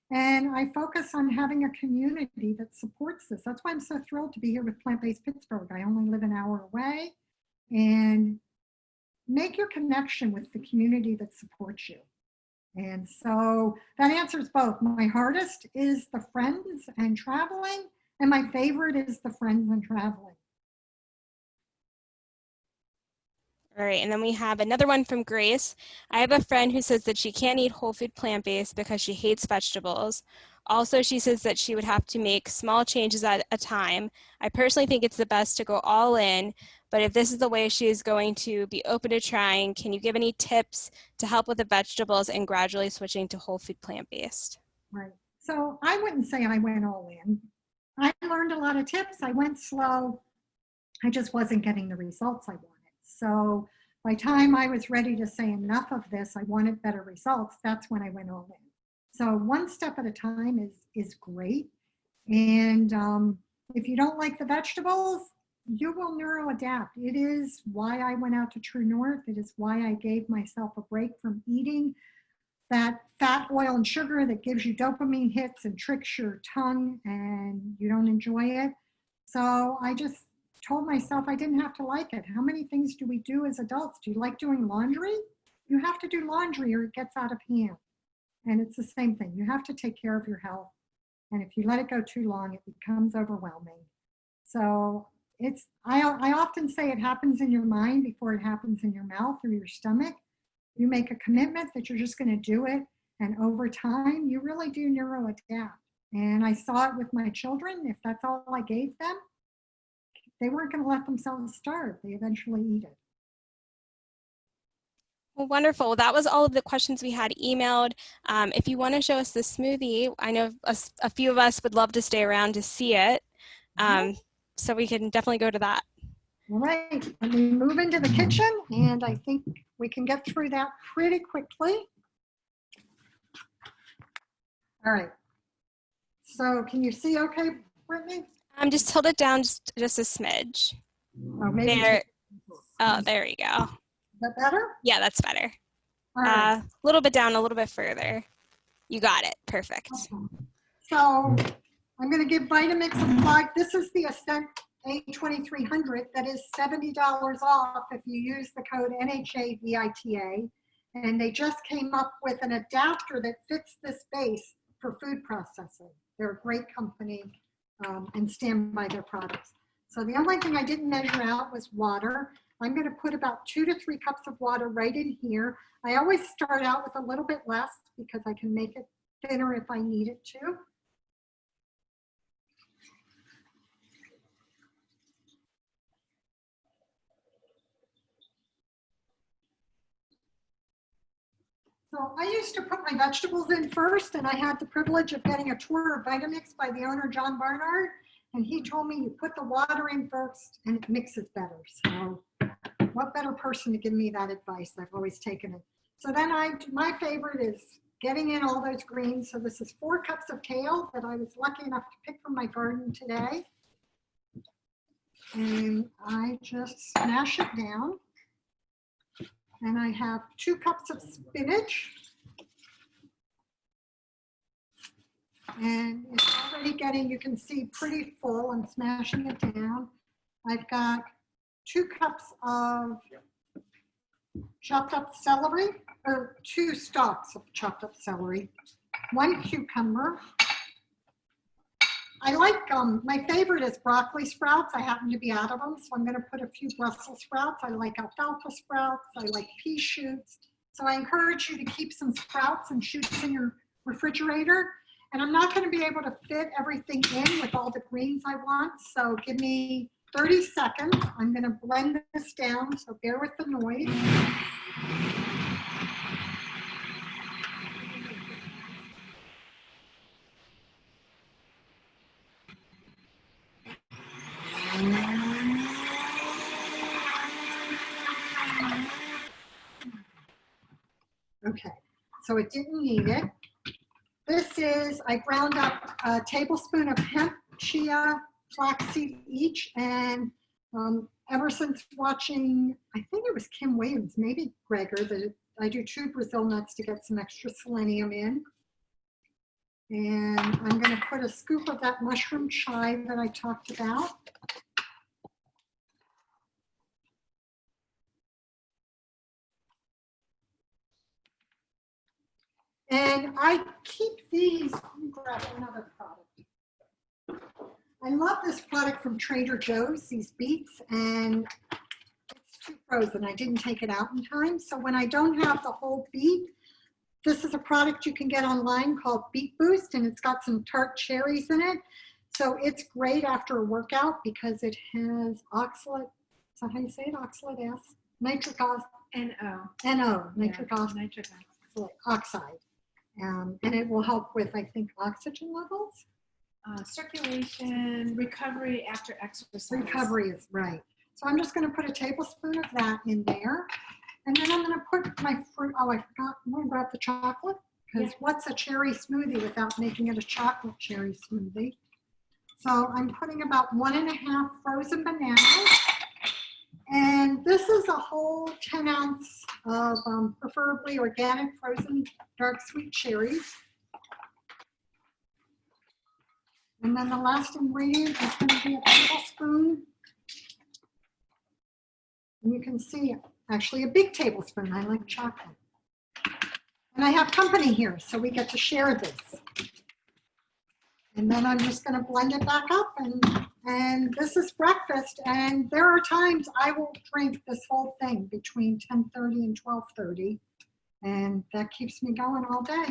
And I focus on having a community that supports this. That's why I'm so thrilled to be here with Plant-Based Pittsburgh. I only live an hour away, and make your connection with the community that supports you. And so that answers both. My hardest is the friends and traveling, and my favorite is the friends and traveling. All right, and then we have another one from Grace. I have a friend who says that she can't eat whole food plant-based because she hates vegetables. Also, she says that she would have to make small changes at a time. I personally think it's the best to go all in, but if this is the way she is going to be open to trying, can you give any tips to help with the vegetables and gradually switching to whole food plant-based? Right. So I wouldn't say I went all in. I learned a lot of tips. I went slow. I just wasn't getting the results I wanted. So by the time I was ready to say enough of this, I wanted better results, that's when I went all in. So one step at a time is great. And if you don't like the vegetables, you will neuroadapt. It is why I went out to True North. It is why I gave myself a break from eating that fat, oil, and sugar that gives you dopamine hits and tricks your tongue and you don't enjoy it. So I just told myself I didn't have to like it. How many things do we do as adults? Do you like doing laundry? You have to do laundry or it gets out of hand. And it's the same thing. You have to take care of your health. And if you let it go too long, it becomes overwhelming. So I often say it happens in your mind before it happens in your mouth or your stomach. You make a commitment that you're just going to do it. And over time, you really do neuroadapt. And I saw it with my children. If that's all I gave them, they weren't going to let themselves starve. They eventually eat it. Well, wonderful. That was all of the questions we had emailed. If you want to show us the smoothie, I know a few of us would love to stay around to see it. So we can definitely go to that. All right, let me move into the kitchen, and I think we can get through that pretty quickly. All right, so can you see okay, Brittany? Just tilt it down just a smidge. Or maybe There. Oh, there we go. Is that better? Yeah, that's better. All right. A little bit down, a little bit further. You got it. Perfect. Okay. So I'm going to give Vitamix a plug. This is the Ascent A2300 that is $70 off if you use the code NHAVITA. And they just came up with an adapter that fits this base for food processing. They're a great company and stand by their products. So the only thing I didn't measure out was water. I'm going to put about 2 to 3 cups of water right in here. I always start out with a little bit less because I can make it thinner if I need it to. So I used to put my vegetables in first, and I had the privilege of getting a tour of Vitamix by the owner, John Barnard, and he told me you put the water in first and it mixes better. So what better person to give me that advice? I've always taken it. So then my favorite is getting in all those greens. So this is 4 cups of kale that I was lucky enough to pick from my garden today. And I just smash it down. And I have 2 cups of spinach. And it's already getting, you can see, pretty full. I'm smashing it down. I've got 2 cups of chopped up celery, or 2 stalks of chopped up celery, 1 cucumber. I like, my favorite is broccoli sprouts. I happen to be out of them, so I'm going to put a few Brussels sprouts. I like alfalfa sprouts. I like pea shoots. So I encourage you to keep some sprouts and shoots in your refrigerator. And I'm not going to be able to fit everything in with all the greens I want, so give me 30 seconds. I'm going to blend this down, so bear with the noise. Okay, so it didn't need it. This is, I ground up a tablespoon of hemp, chia, flaxseed each, and ever since watching, I think it was Kim Williams, maybe Gregor, that I do 2 Brazil nuts to get some extra selenium in. And I'm going to put a scoop of that mushroom chive that I talked about. And I keep these, let me grab another product. I love this product from Trader Joe's, these beets, and it's too frozen. I didn't take it out in time. So when I don't have the whole beet, this is a product you can get online called Beet Boost, and it's got some tart cherries in it. So it's great after a workout because it has oxalate, is that how you say it? Oxalate S? Nitric nitric oxide. And it will help with, I think, oxygen levels. Circulation, recovery after exercise. Recovery is right. So I'm just going to put a tablespoon of that in there. And then I'm going to put my fruit. Oh, I forgot. I'm going to grab the chocolate because what's a cherry smoothie without making it a chocolate cherry smoothie? So I'm putting about 1½ frozen bananas. And this is a whole 10 ounce of preferably organic frozen dark sweet cherries. And then the last ingredient is going to be a tablespoon. And you can see actually a big tablespoon. I like chocolate. And I have company here, so we get to share this. And then I'm just going to blend it back up, and this is breakfast. And there are times I will drink this whole thing between 10:30 and 12:30, and that keeps me going all day.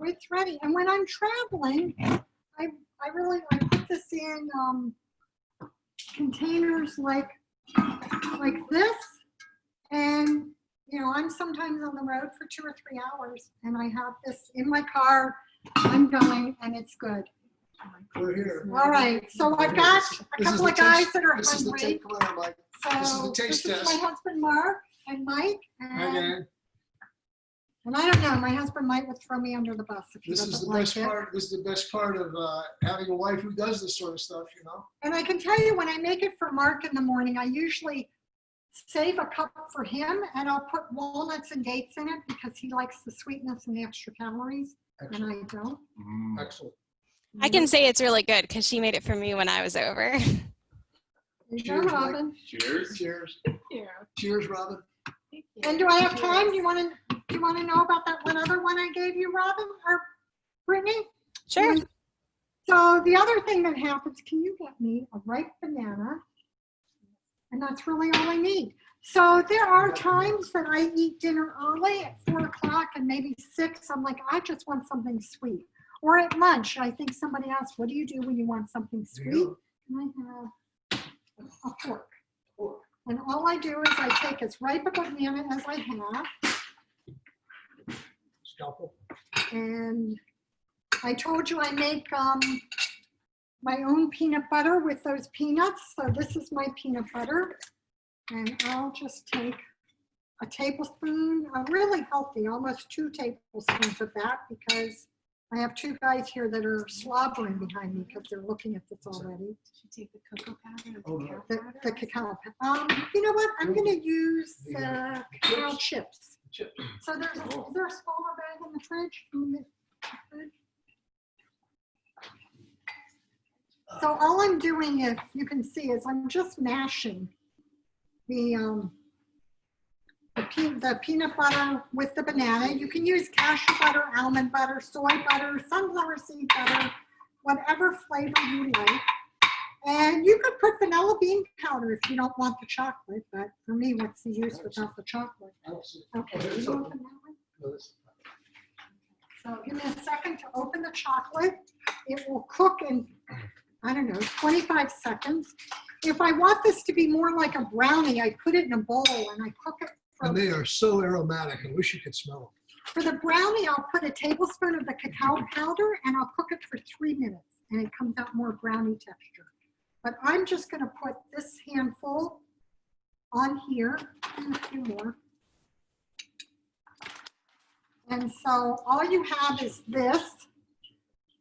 it's ready. And when I'm traveling, I put this in containers like this. And, you know, I'm sometimes on the road for 2 or 3 hours and I have this in my car. I'm going and it's good. We're here. All right, so I've got a couple of guys that are This is the hungry. taste. Come on, Mike. This is the So taste this is test. my husband Mark and Mike, Okay. and I don't know, my husband Mike would throw me under the bus if he This is doesn't the like best it. part. This is the best part of having a wife who does this sort of stuff, you know. And I can tell you, when I make it for Mark in the morning, I usually save a cup for him, and I'll put walnuts and dates in it because he likes the sweetness and the extra calories, and I don't. Excellent. I can say it's really good because she made it for me when I was over. There you go, Cheers, Mike. Robin. Cheers. Cheers. Yeah. Cheers, Robin. Thank you. And do I have time? Do you want to know about that one other one I gave you, Robin or Brittany? Sure. So the other thing that happens, can you get me a ripe banana? And that's really all I need. So there are times that I eat dinner early at 4 o'clock and maybe 6. I'm like, I just want something sweet. Or at lunch, I think somebody asked, what do you do when you want something There you sweet? go. And I have a fork. And all I do is I take as ripe a banana as I have. Scalpel. And I told you I make my own peanut butter with those peanuts. So this is my peanut butter. And I'll just take a tablespoon, really healthy, almost 2 tablespoons of that, because I have 2 guys here that are slobbering behind me because they're looking at this already. Should take the cocoa powder Oh, or no. cacao The powder? cacao. You know what? I'm going to use the cacao chips. Chips. So is there a smaller bag in the fridge? So all I'm doing, if you can see, is I'm just mashing the peanut butter with the banana. You can use cashew butter, almond butter, soy butter, sunflower seed butter, whatever flavor you like. And you could put vanilla bean powder if you don't want the chocolate, but for me, what's the use without the chocolate? Okay, Oh, you open that one? So give me a second to open the chocolate. It will cook in, I don't know, 25 seconds. If I want this to be more like a brownie, I put it in a bowl and I cook it. And they are so aromatic. I wish you could smell them. For the brownie, I'll put a tablespoon of the cacao powder and I'll cook it for 3 minutes and it comes out more brownie texture. But I'm just gonna put this handful on here and a few more. And so all you have is this.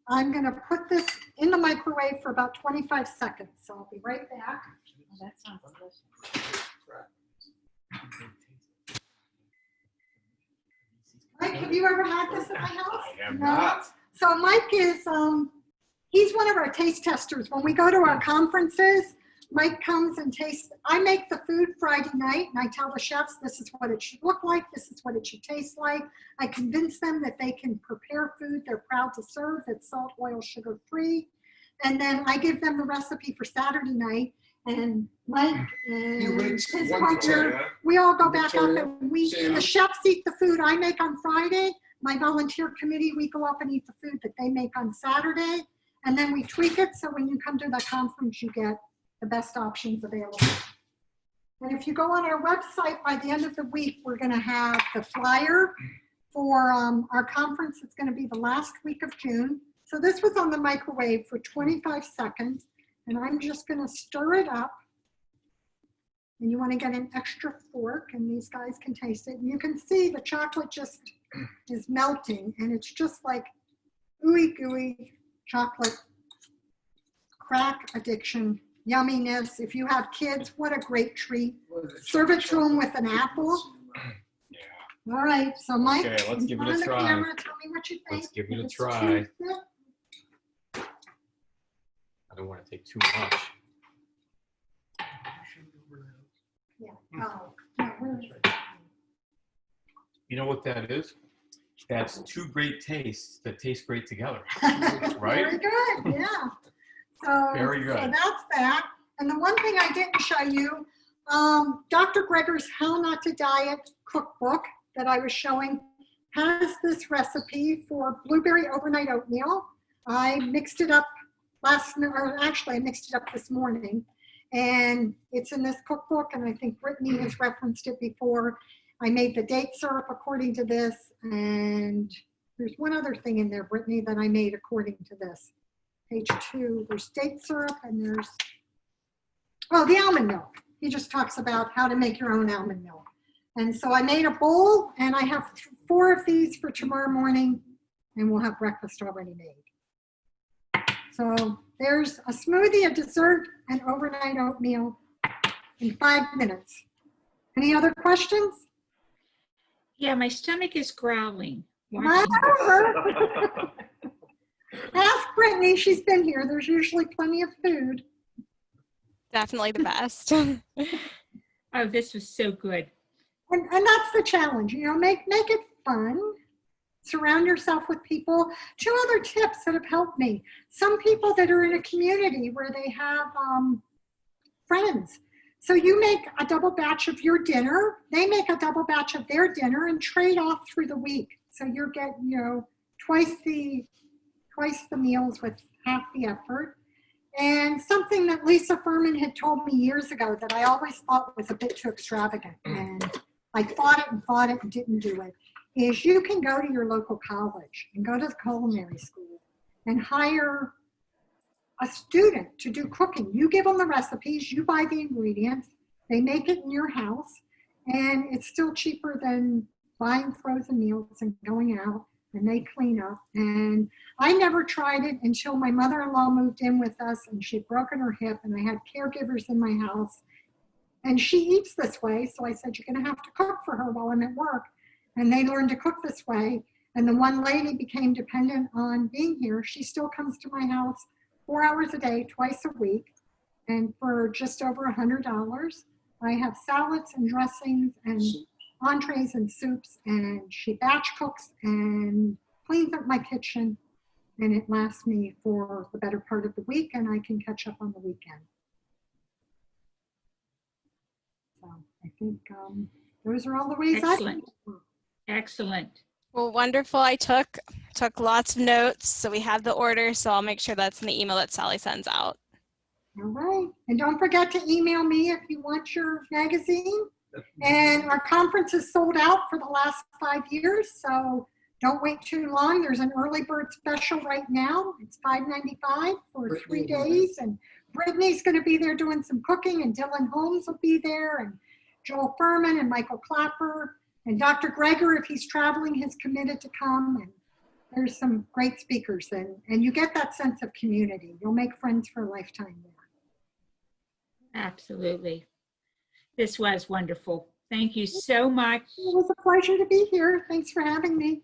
I'm gonna put this in the microwave for about 25 seconds. So I'll be right back. Oh, that sounds delicious. Mike, have you ever had this at my house? I have No? not. So Mike is, he's one of our taste testers. When we go to our conferences, Mike comes and tastes. I make the food Friday night and I tell the chefs, this is what it should look like. This is what it should taste like. I convince them that they can prepare food they're proud to serve that's salt, oil, sugar free. And then I give them the recipe for Saturday night. And Mike and rates his 1 to 10, partner, huh? we all go back up Victoria, and we, Sam. the chefs eat the food I make on Friday. My volunteer committee, we go up and eat the food that they make on Saturday. And then we tweak it so when you come to the conference, you get the best options available. And if you go on our website, by the end of the week, we're gonna have the flyer for our conference. It's gonna be the last week of June. So this was on the microwave for 25 seconds. And I'm just gonna stir it up. And you wanna get an extra fork and these guys can taste it. And you can see the chocolate just is melting and it's just like ooey gooey chocolate crack addiction yumminess. If you have kids, what a great treat. Serve it to them with an apple. Yeah. All right, so Mike, Okay, let's in give it front a of the try. camera, tell me what you think. Let's give it If a it's try. too thick, I don't want to take too much. yeah. Oh, no, where is it? You know what that is? That's 2 great tastes that taste great together. Very Right? good, yeah. So, Very good. So that's that. And the one thing I didn't show you, Dr. Greger's How Not to Diet cookbook that I was showing has this recipe for blueberry overnight oatmeal. I mixed it up I mixed it up this morning, and it's in this cookbook, and I think Brittany has referenced it before. I made the date syrup according to this, and there's one other thing in there, Brittany, that I made according to this. Page 2, there's date syrup, and there's, oh, the almond milk. He just talks about how to make your own almond milk. And so I made a bowl, and I have 4 of these for tomorrow morning, and we'll have breakfast already made. So there's a smoothie, a dessert, and overnight oatmeal in 5 minutes. Any other questions? Yeah, my stomach is growling. Ask Brittany, she's been here. There's usually plenty of food. Definitely the best. Oh, this was so good. And that's the challenge, you know, make it fun. Surround yourself with people. 2 other tips that have helped me. Some people that are in a community where they have friends. So you make a double batch of your dinner, they make a double batch of their dinner, and trade off through the week. So you're getting, you know, twice the meals with half the effort. And something that Lisa Furman had told me years ago that I always thought was a bit too extravagant, and I thought it and didn't do it, is you can go to your local college and go to the culinary school and hire a student to do cooking. You give them the recipes, you buy the ingredients, they make it in your house, and it's still cheaper than buying frozen meals and going out, and they clean up. And I never tried it until my mother-in-law moved in with us, and she'd broken her hip, and I had caregivers in my house, and she eats this way. So I said, you're gonna have to cook for her while I'm at work. And they learned to cook this way. And the one lady became dependent on being here. She still comes to my house 4 hours a day, twice a week. And for just over $100, I have salads and dressings and entrees and soups, and she batch cooks and cleans up my kitchen, and it lasts me for the better part of the week, and I can catch up on the weekend. So I think those are all the ways Excellent. Excellent. Well, wonderful. I took lots of notes, so we have the order, so I'll make sure that's in the email that Sally sends out. All right. And don't forget to email me if you want your magazine. And our conference is sold out for the last 5 years, so don't wait too long. There's an early bird special right now. It's $5.95 for 3 days. And Brittany's going to be there doing some cooking, and Dylan Holmes will be there, and Joel Furman and Michael Clapper. And Dr. Greger, if he's traveling, has committed to come. And there's some great speakers. And you get that sense of community. You'll make friends for a lifetime there. Absolutely. This was wonderful. Thank you so much. It was a pleasure to be here. Thanks for having me.